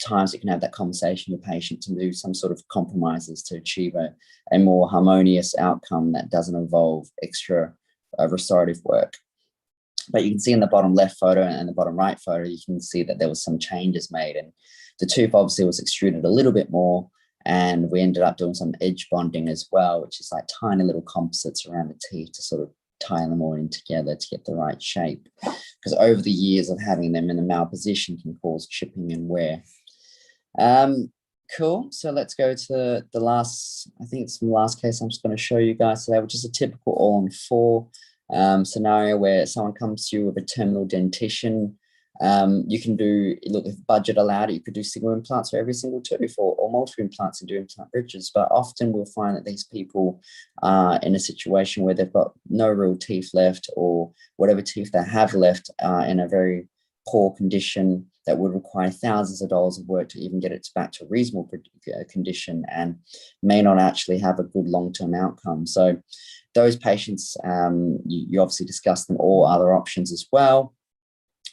times you can have that conversation with your patient to do some sort of compromises to achieve a more harmonious outcome that doesn't involve extra restorative work. But you can see in the bottom left photo and the bottom right photo, you can see that there was some changes made, and the tooth obviously was extruded a little bit more, and we ended up doing some edge bonding as well, which is like tiny little composites around the teeth to sort of tie them all in together to get the right shape. Because over the years of having them in a malposition can cause chipping and wear. Cool. So let's go to the last, I think it's the last case I'm just going to show you guys today, which is a typical all-on-4 scenario where someone comes to you with a terminal dentition. You can do, look, if budget allowed, you could do single implants for every single tooth or multiple implants and do implant bridges. But often we'll find that these people are in a situation where they've got no real teeth left, or whatever teeth they have left in a very poor condition that would require thousands of dollars of work to even get it back to a reasonable condition, and may not actually have a good long-term outcome. So those patients, you obviously discuss them all other options as well.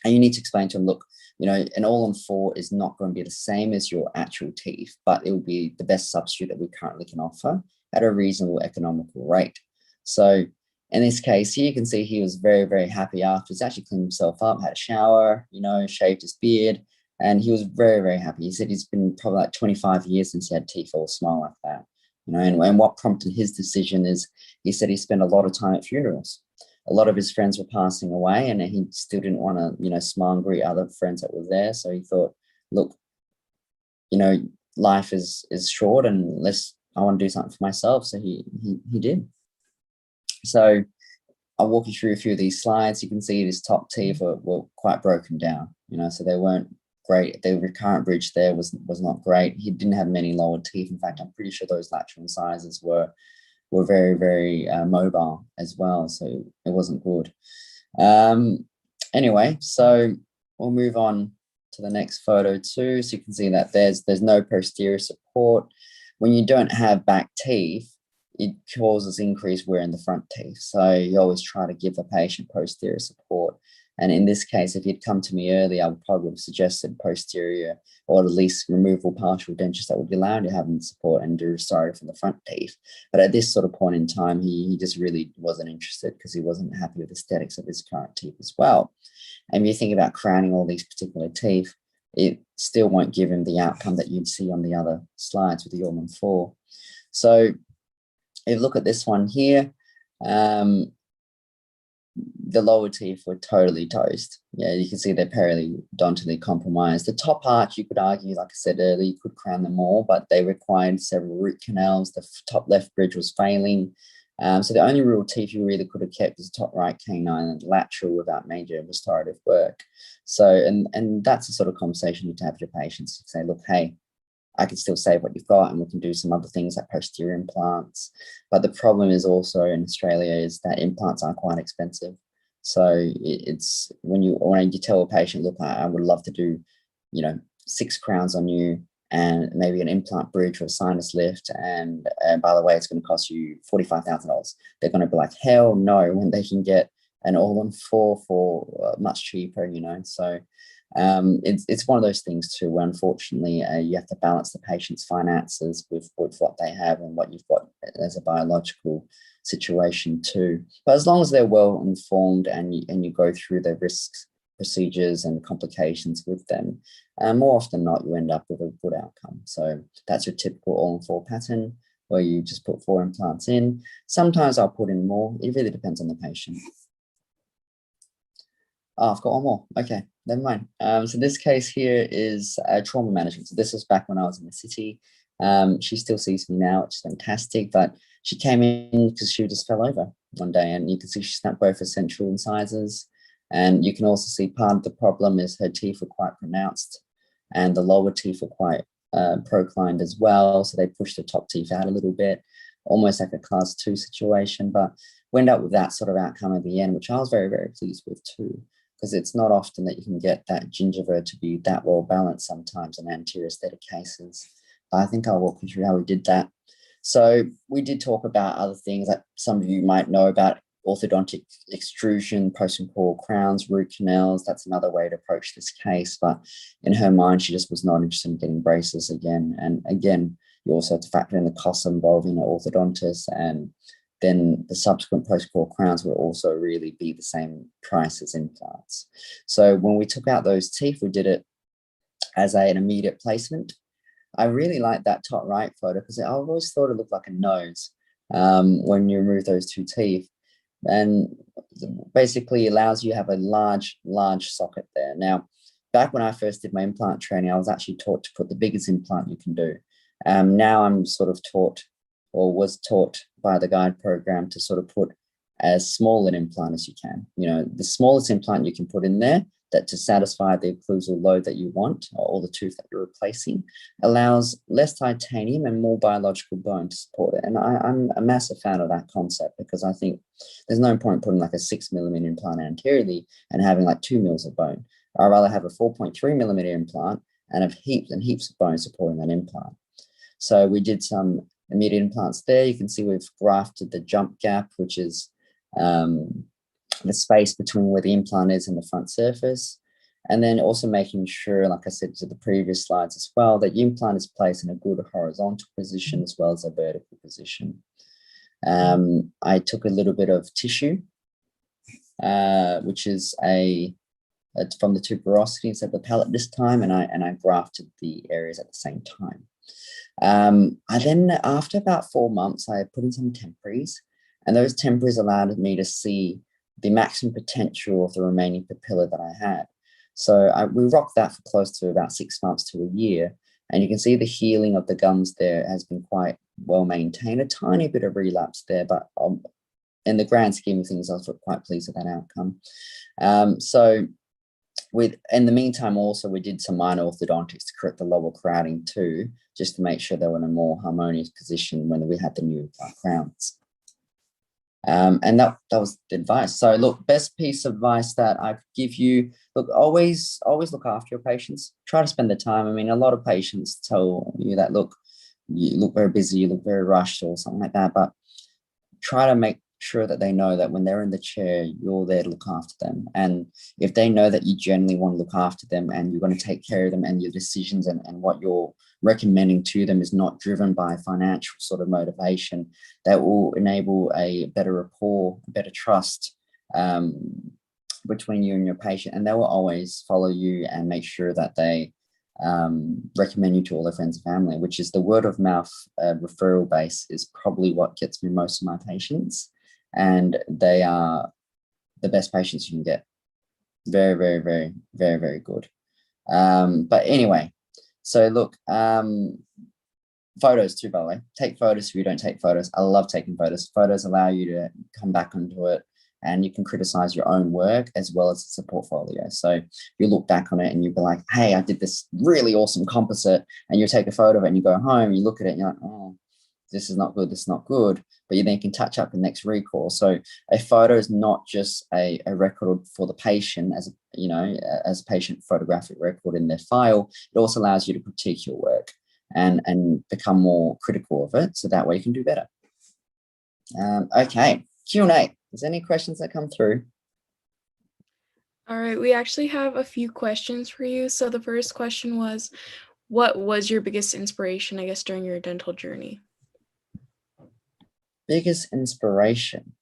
And you need to explain to them, look, an all-on-4 is not going to be the same as your actual teeth, but it will be the best substitute that we currently can offer at a reasonable economical rate. So in this case here, you can see he was very, very happy after. He's actually cleaned himself up, had a shower, shaved his beard, and he was very, very happy. He said he's been probably like 25 years since he had teeth all smile like that. And what prompted his decision is he said he spent a lot of time at funerals. A lot of his friends were passing away, and he still didn't want to, smile and greet other friends that were there. So he thought, look, life is short, and I want to do something for myself. So he did. So I'll walk you through a few of these slides. You can see his top teeth were quite broken down, so they weren't great. The recurrent bridge there was not great. He didn't have many lower teeth. In fact, I'm pretty sure those lateral incisors were very, very mobile as well. So it wasn't good. Anyway, so we'll move on to the next photo too. So you can see that there's no posterior support. When you don't have back teeth, it causes increased wear in the front teeth. So you always try to give the patient posterior support. And in this case, if you'd come to me earlier, I would probably have suggested posterior, or at least removable partial dentures that would allow you to have them support and do restorative from the front teeth. But at this sort of point in time, he just really wasn't interested because he wasn't happy with the aesthetics of his current teeth as well. And if you think about crowning all these particular teeth, it still won't give him the outcome that you'd see on the other slides with the all-on-4. So if you look at this one here, the lower teeth were totally toast. Yeah, you can see they're periodontally compromised. The top arch, you could argue, like I said earlier, you could crown them all, but they required several root canals. The top left bridge was failing. So the only real teeth you really could have kept is the top right canine and lateral without major restorative work. So, and that's the sort of conversation you need to have with your patients. You say, look, hey, I can still save what you've got, and we can do some other things like posterior implants. But the problem is also in Australia is that implants are quite expensive. So it's when you tell a patient, look, I would love to do, 6 crowns on you and maybe an implant bridge or a sinus lift, and by the way, it's going to cost you $45,000. They're going to be like, hell no, when they can get an all-on-4 for much cheaper, So it's one of those things too, where unfortunately you have to balance the patient's finances with what they have and what you've got as a biological situation too. But as long as they're well informed and you go through the risks, procedures and complications with them, more often than not, you end up with a good outcome. So that's your typical all-on-4 pattern where you just put 4 implants in. Sometimes I'll put in more. It really depends on the patient. Oh, I've got one more. Okay, never mind. So this case here is trauma management. So this was back when I was in the city. She still sees me now, which is fantastic, but She came in because she just fell over one day, and you can see she snapped both her central incisors. And you can also see part of the problem is her teeth were quite pronounced, and the lower teeth were quite proclined as well. So they pushed the top teeth out a little bit, almost like a class 2 situation. But we ended up with that sort of outcome at the end, which I was very, very pleased with too, because it's not often that you can get that gingiva to be that well balanced sometimes in anterior aesthetic cases. But I think I'll walk you through how we did that. So we did talk about other things that some of you might know about: orthodontic extrusion, post-temporal crowns, root canals. That's another way to approach this case. But in her mind, she just was not interested in getting braces again. And again, you also have to factor in the costs involving an orthodontist, and then the subsequent post-temporal crowns will also really be the same price as implants. So when we took out those teeth, we did it as an immediate placement. I really like that top right photo because I always thought it looked like a nose when you remove those two teeth. And basically allows you to have a large socket there. Now, back when I first did my implant training, I was actually taught to put the biggest implant you can do. Now I'm sort of taught, or was taught by the guide program, to sort of put as small an implant as you can. You know, the smallest implant you can put in there that to satisfy the occlusal load that you want, or the tooth that you're replacing, allows less titanium and more biological bone to support it. And I'm a massive fan of that concept, because I think there's no point putting like a 6mm implant anteriorly and having like 2 mils of bone. I'd rather have a 4.3mm implant and have heaps and heaps of bone supporting that implant. So we did some immediate implants there. You can see we've grafted the jump gap, which is the space between where the implant is and the front surface. And then also making sure, like I said to the previous slides as well, that the implant is placed in a good horizontal position as well as a vertical position. I took a little bit of tissue, which is from the tuberosities of the palate this time, and I grafted the areas at the same time. I then, after about 4 months, I put in some temporaries, and those temporaries allowed me to see the maximum potential of the remaining papilla that I had. So we rocked that for close to about 6 months to a year, and you can see the healing of the gums there has been quite well maintained. A tiny bit of relapse there, but in the grand scheme of things, I was quite pleased with that outcome. So in the meantime, also, we did some minor orthodontics to correct the lower crowding too, just to make sure they were in a more harmonious position when we had the new crowns. And that was the advice. So look, best piece of advice that I could give you, look, always look after your patients. Try to spend the time. I mean, a lot of patients tell you that, look, you look very busy, you look very rushed or something like that, but try to make sure that they know that when they're in the chair, you're there to look after them. And if they know that you genuinely want to look after them and you're going to take care of them, and your decisions and what you're recommending to them is not driven by financial sort of motivation, that will enable a better rapport, better trust between you and your patient. And they will always follow you and make sure that they recommend you to all their friends and family, which is the word of mouth referral base is probably what gets me most of my patients. And they are the best patients you can get. Very, very, very, very, very good. But anyway, so look, photos too, by the way. Take photos if you don't take photos. I love taking photos. Photos allow you to come back onto it, and you can criticize your own work as well as it's a portfolio. So you look back on it and you'll be like, hey, I did this really awesome composite, and you take a photo of it and you go home, you look at it and you're like, oh, this is not good, this is not good, but you then can touch up the next recall. So a photo is not just a record for the patient as a patient photographic record in their file. It also allows you to critique your work and become more critical of it, so that way you can do better. Okay, Q&A. Is there any questions that come through? All right, we actually have a few questions for you. So the first question was, what was your biggest inspiration, I guess, during your dental journey? Biggest inspiration?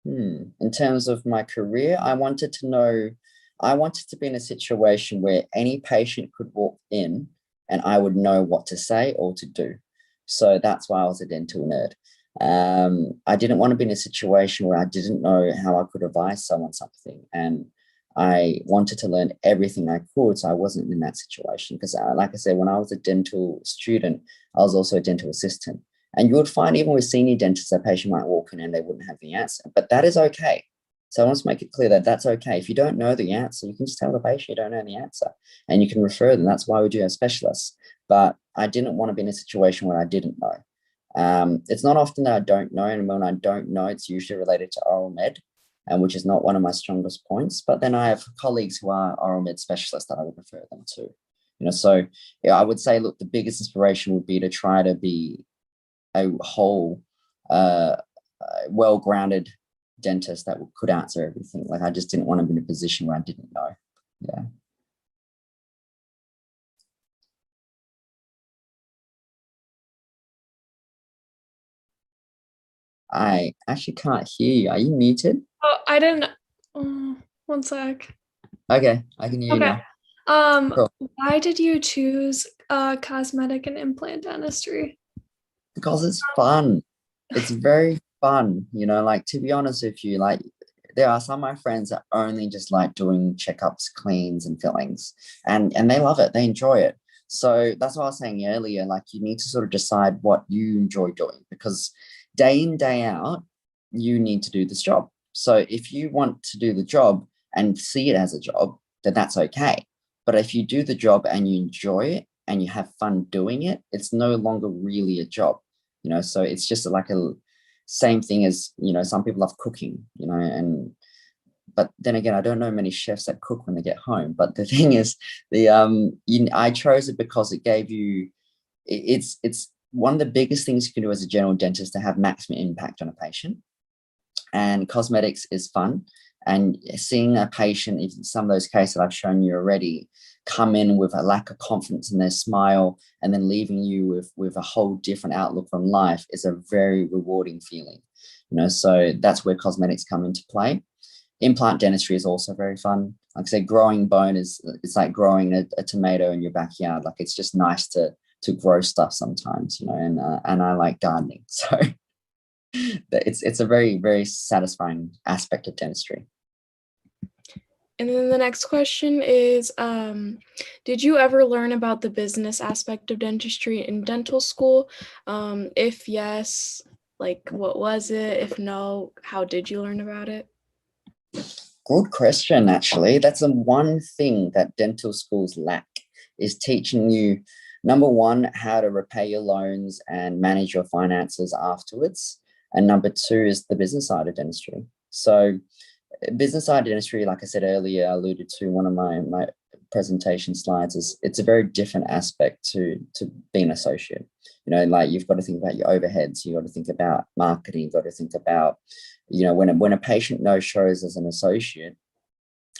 In terms of my career, I wanted to be in a situation where any patient could walk in and I would know what to say or to do. So that's why I was a dental nerd. I didn't want to be in a situation where I didn't know how I could advise someone something, and I wanted to learn everything I could, so I wasn't in that situation. Because like I said, when I was a dental student, I was also a dental assistant, And you would find even with senior dentists, a patient might walk in and they wouldn't have the answer, but that is okay. So I want to make it clear that that's okay. If you don't know the answer, you can just tell the patient you don't know the answer and you can refer them. That's why we do have specialists. But I didn't want to be in a situation where I didn't know. It's not often that I don't know, and when I don't know, it's usually related to oral med, and which is not one of my strongest points. But then I have colleagues who are oral med specialists that I would refer them to. So yeah, I would say, look, the biggest inspiration would be to try to be a whole, well-grounded dentist that could answer everything. Like I just didn't want to be in a position where I didn't know. Yeah. I actually can't hear you. Are you muted? Oh, I didn't. One sec. Okay, I can hear you Okay. now. Cool. Why did you choose cosmetic and implant dentistry? Because it's fun. It's very fun. Like, to be honest with you, like there are some of my friends that only just like doing checkups, cleans, and fillings, and they love it. They enjoy it. So that's what I was saying earlier. Like, you need to sort of decide what you enjoy doing, because day in, day out, you need to do this job. So if you want to do the job and see it as a job, then that's okay. But if you do the job and you enjoy it and you have fun doing it, it's no longer really a job. So it's just like a same thing as, some people love cooking, but then again, I don't know many chefs that cook when they get home. But the thing is, I chose it because it gave you, it's one of the biggest things you can do as a general dentist to have maximum impact on a patient. And cosmetics is fun. And seeing a patient, in some of those cases that I've shown you already, come in with a lack of confidence in their smile and then leaving you with a whole different outlook from life is a very rewarding feeling. So that's where cosmetics come into play. Implant dentistry is also very fun. Like I said, growing bone it's like growing a tomato in your backyard. Like, it's just nice to grow stuff sometimes, and I like gardening. So it's a very, very satisfying aspect of dentistry. And then the next question is, did you ever learn about the business aspect of dentistry in dental school? If yes, like what was it? If no, how did you learn about it? Good question, actually. That's the one thing that dental schools lack, is teaching you, number one, how to repay your loans and manage your finances afterwards. And number two is the business side of dentistry. So business side dentistry, like I said earlier, I alluded to one of my presentation slides, is it's a very different aspect to being an associate. Like, you've got to think about your overheads, you've got to think about marketing, you've got to think about, when a patient no shows as an associate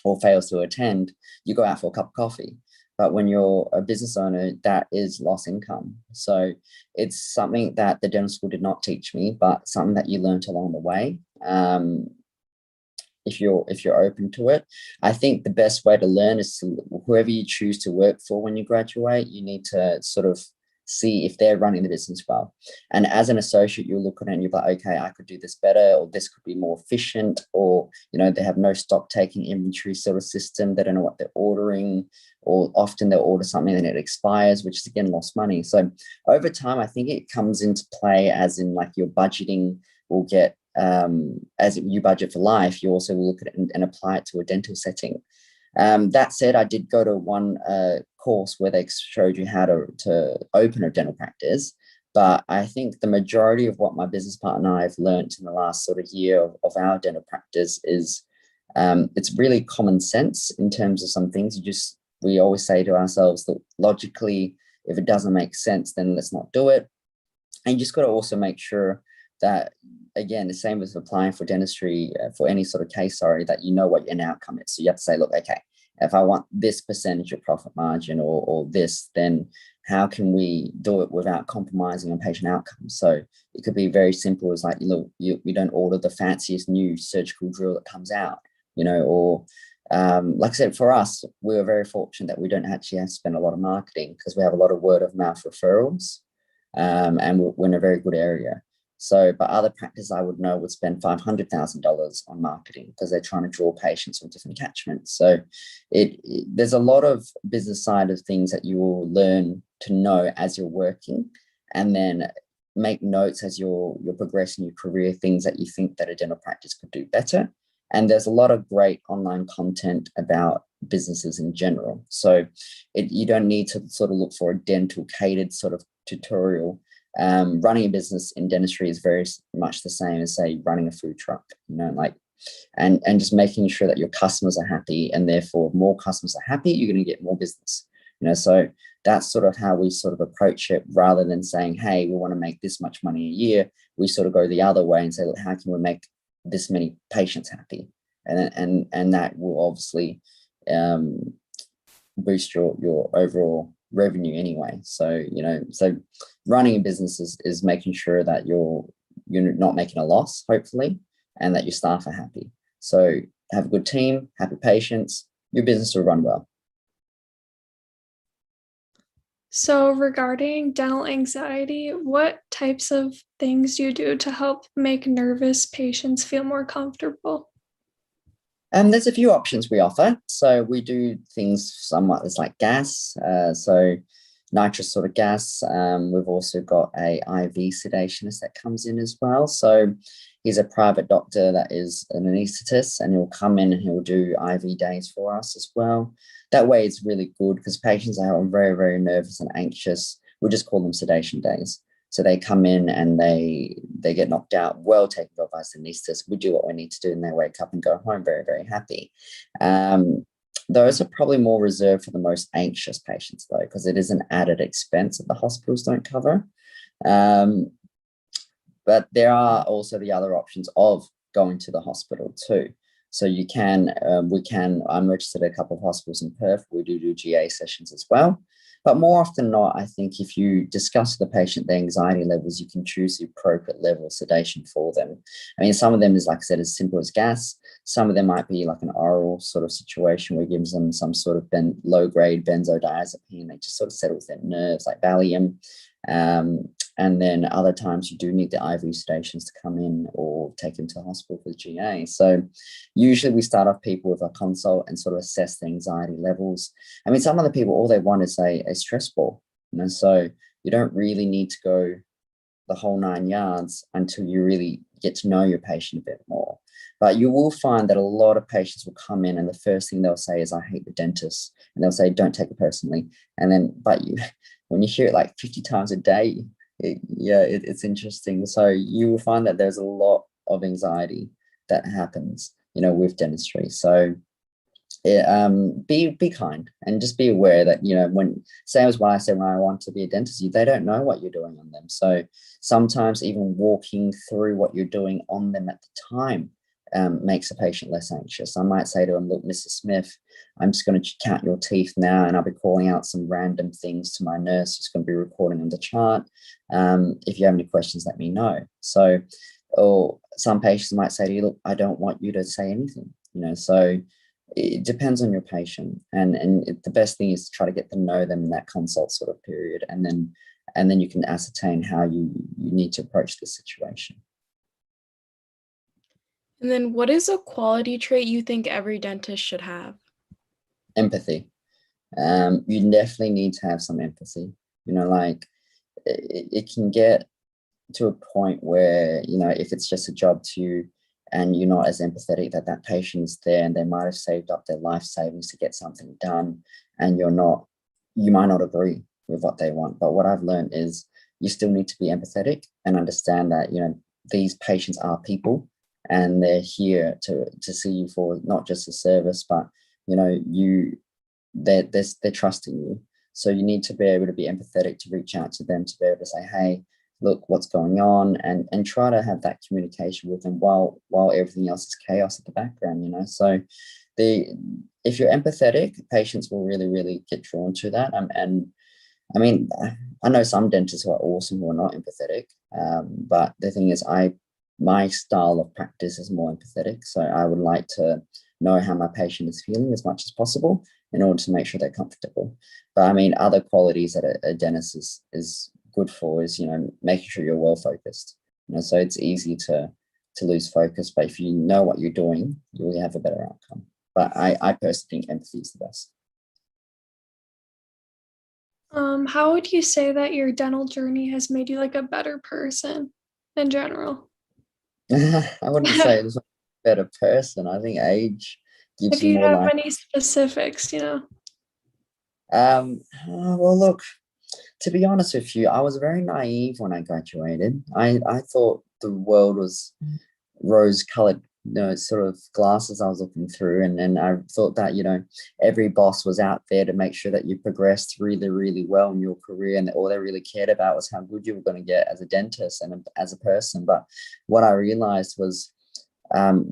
or fails to attend, you go out for a cup of coffee. But when you're a business owner, that is lost income. So it's something that the dental school did not teach me, but something that you learned along the way. If you're open to it, I think the best way to learn is whoever you choose to work for when you graduate, you need to sort of see if they're running the business well. And as an associate, you'll look at it and you're like, okay, I could do this better, or this could be more efficient, or they have no stock taking inventory sort of system. They don't know what they're ordering, or often they'll order something and it expires, which is again lost money. So over time, I think it comes into play, as in like your budgeting will get, as you budget for life, you also will look at it and apply it to a dental setting. That said, I did go to one course where they showed you how to open a dental practice. But I think the majority of what my business partner and I have learned in the last sort of year of our dental practice is, it's really common sense in terms of some things. We always say to ourselves that logically, if it doesn't make sense, then let's not do it. And you just got to also make sure that, again, the same as applying for dentistry, for any sort of case, that you know what your end outcome is. So you have to say, look, okay, if I want this percentage of profit margin or this, then how can we do it without compromising on patient outcomes? So it could be very simple as like, look, we don't order the fanciest new surgical drill that comes out, or like I said, for us, we were very fortunate that we don't actually have to spend a lot of marketing, because we have a lot of word of mouth referrals, and we're in a very good area. So, but other practices I would know would spend $500,000 on marketing because they're trying to draw patients from different catchments. So there's a lot of business side of things that you will learn to know as you're working. And then make notes as you're progressing your career, things that you think that a dental practice could do better. And there's a lot of great online content about businesses in general. So you don't need to sort of look for a dental catered sort of tutorial. Running a business in dentistry is very much the same as, say, running a food truck, like, and just making sure that your customers are happy, and therefore more customers are happy, you're going to get more business. So that's sort of how we sort of approach it, rather than saying, hey, we want to make this much money a year. We sort of go the other way and say, look, how can we make this many patients happy? And that will obviously boost your overall revenue anyway. So so running a business is making sure that you're not making a loss, hopefully, and that your staff are happy. So have a good team, happy patients, your business will run well. So regarding dental anxiety, what types of things do you do to help make nervous patients feel more comfortable? There's a few options we offer. So we do things somewhat as like gas, so nitrous sort of gas. We've also got a IV sedationist that comes in as well. So he's a private doctor that is an anesthetist, and he'll come in and he'll do IV days for us as well. That way it's really good, because patients are very, very nervous and anxious. We just call them sedation days. So they come in and they get knocked out, well taken care of by the anesthetist. We do what we need to do, and they wake up and go home very, very happy. Those are probably more reserved for the most anxious patients, though, because it is an added expense that the hospitals don't cover. But there are also the other options of going to the hospital too. So I'm registered at a couple of hospitals in Perth. We do GA sessions as well. But more often than not, I think if you discuss with the patient the anxiety levels, you can choose the appropriate level of sedation for them. I mean, some of them is, like I said, as simple as gas. Some of them might be like an oral sort of situation where it gives them some sort of low-grade benzodiazepine. They just sort of settles their nerves, like Valium. And then other times you do need the IV sedations to come in or take them to hospital for the GA. So usually we start off people with a consult and sort of assess the anxiety levels. I mean, some other people, all they want is a stress ball, so you don't really need to go the whole 9 yards until you really get to know your patient a bit more. But you will find that a lot of patients will come in and the first thing they'll say is, I hate the dentist. And they'll say, don't take it personally. And then, when you hear it like 50 times a day, it's interesting. So you will find that there's a lot of anxiety that happens, with dentistry. So be kind, and just be aware that, same as when I say when I want to be a dentist, they don't know what you're doing on them. So sometimes even walking through what you're doing on them at the time makes a patient less anxious. I might say to them, look, Mrs. Smith, I'm just going to count your teeth now, and I'll be calling out some random things to my nurse who's going to be recording on the chart. If you have any questions, let me know. So, or some patients might say to you, look, I don't want you to say anything, so it depends on your patient. And the best thing is to try to get to know them in that consult sort of period. And then you can ascertain how you need to approach the situation. And then what is a quality trait you think every dentist should have? Empathy. You definitely need to have some empathy. Like it can get to a point where, if it's just a job to you and you're not as empathetic, that patient is there and they might have saved up their life savings to get something done, and you might not agree with what they want. But what I've learned is you still need to be empathetic and understand that, these patients are people, and they're here to see you for not just a service, but they're trusting you. So you need to be able to be empathetic, to reach out to them, to be able to say, hey, look, what's going on, and try to have that communication with them while everything else is chaos at the background. So if you're empathetic, patients will really, really get drawn to that. And I mean, I know some dentists who are awesome who are not empathetic, but the thing is, my style of practice is more empathetic. So I would like to know how my patient is feeling as much as possible in order to make sure they're comfortable. But I mean, other qualities that a dentist is good for is, making sure you're well focused. So it's easy to lose focus, but if you know what you're doing, you'll have a better outcome. But I personally think empathy is the best. How would you say that your dental journey has made you like a better person in general? I wouldn't say it was a better person. I think age gives If you you more have life. any specifics. Well, look, to be honest with you, I was very naive when I graduated. I thought the world was rose-colored, sort of glasses I was looking through, and I thought that every boss was out there to make sure that you progressed really, really well in your career, and that all they really cared about was how good you were going to get as a dentist and as a person. But what I realized was,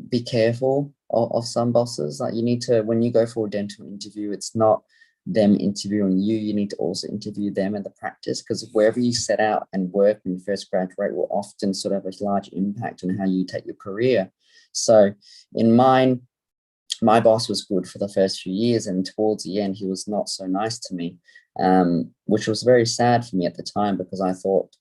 be careful of some bosses. Like, you need to, when you go for a dental interview, it's not them interviewing you. You need to also interview them in the practice, because wherever you set out and work when you first graduate will often sort of have a large impact on how you take your career. So in mine, my boss was good for the first few years, and towards the end he was not so nice to me, which was very sad for me at the time, because I thought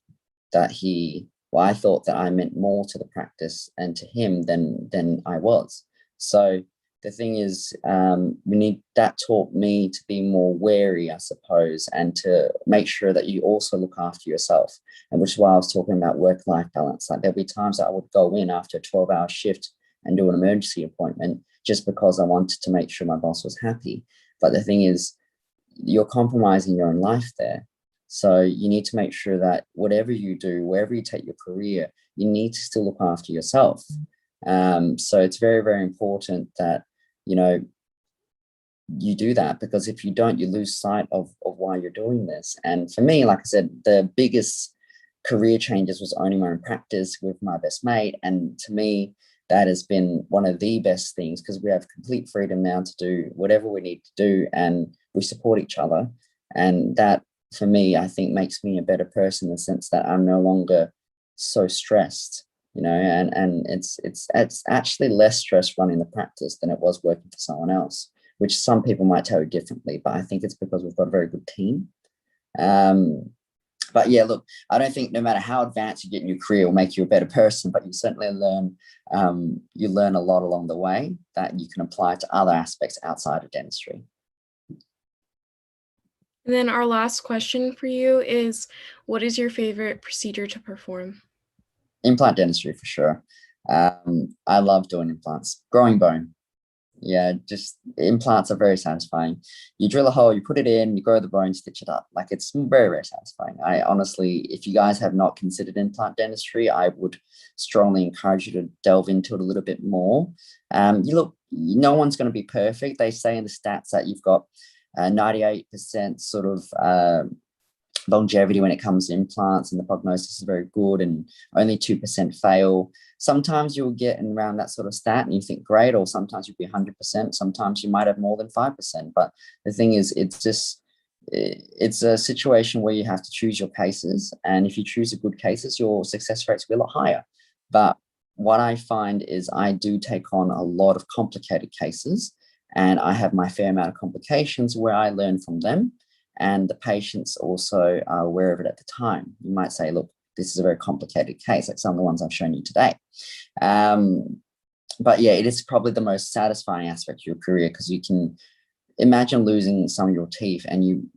that I meant more to the practice and to him than I was. So the thing is, that taught me to be more wary, I suppose, and to make sure that you also look after yourself. And which is why I was talking about work-life balance. Like, there'll be times that I would go in after a 12-hour shift and do an emergency appointment just because I wanted to make sure my boss was happy. But the thing is, you're compromising your own life there. So you need to make sure that whatever you do, wherever you take your career, you need to still look after yourself. So it's very, very important that, you do that, because if you don't, you lose sight of why you're doing this. And for me, like I said, the biggest career changes was owning my own practice with my best mate. And to me, that has been one of the best things, because we have complete freedom now to do whatever we need to do, and we support each other. And that, for me, I think makes me a better person, in the sense that I'm no longer so stressed, and it's actually less stress running the practice than it was working for someone else, which some people might tell you differently, but I think it's because we've got a very good team. But yeah, look, I don't think no matter how advanced you get in your career will make you a better person, but you certainly learn a lot along the way that you can apply to other aspects outside of dentistry. And then our last question for you is, what is your favorite procedure to perform? Implant dentistry, for sure. I love doing implants. Growing bone. Yeah, just implants are very satisfying. You drill a hole, you put it in, you grow the bone, stitch it up. Like, it's very, very satisfying. I honestly, if you guys have not considered implant dentistry, I would strongly encourage you to delve into it a little bit more. No one's going to be perfect. They say in the stats that you've got 98% sort of longevity when it comes to implants, and the prognosis is very good, and only 2% fail. Sometimes you'll get in around that sort of stat and you think great, or sometimes you'll be 100%. Sometimes you might have more than 5%. But the thing is, it's a situation where you have to choose your cases. And if you choose the good cases, your success rates will be a lot higher. But what I find is, I do take on a lot of complicated cases, and I have my fair amount of complications where I learn from them. And the patients also are aware of it at the time. You might say, look, this is a very complicated case, like some of the ones I've shown you today. But yeah, it is probably the most satisfying aspect of your career, because you can imagine losing some of your teeth and you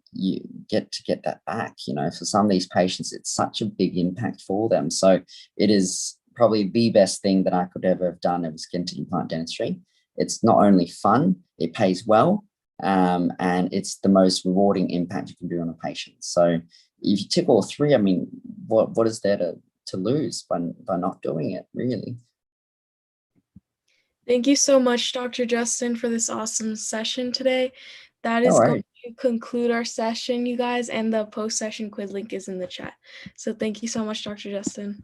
get to get that back. For some of these patients, it's such a big impact for them. So it is probably the best thing that I could ever have done, was get into implant dentistry. It's not only fun, it pays well, and it's the most rewarding impact you can do on a patient. So if you tick all three, I mean, what is there to lose by not doing it, really? Thank you so much, Dr. Justin, for this awesome session today. That No is going worries. to conclude our session, you guys, and the post-session quiz link is in the chat. So thank you so much, Dr. Justin.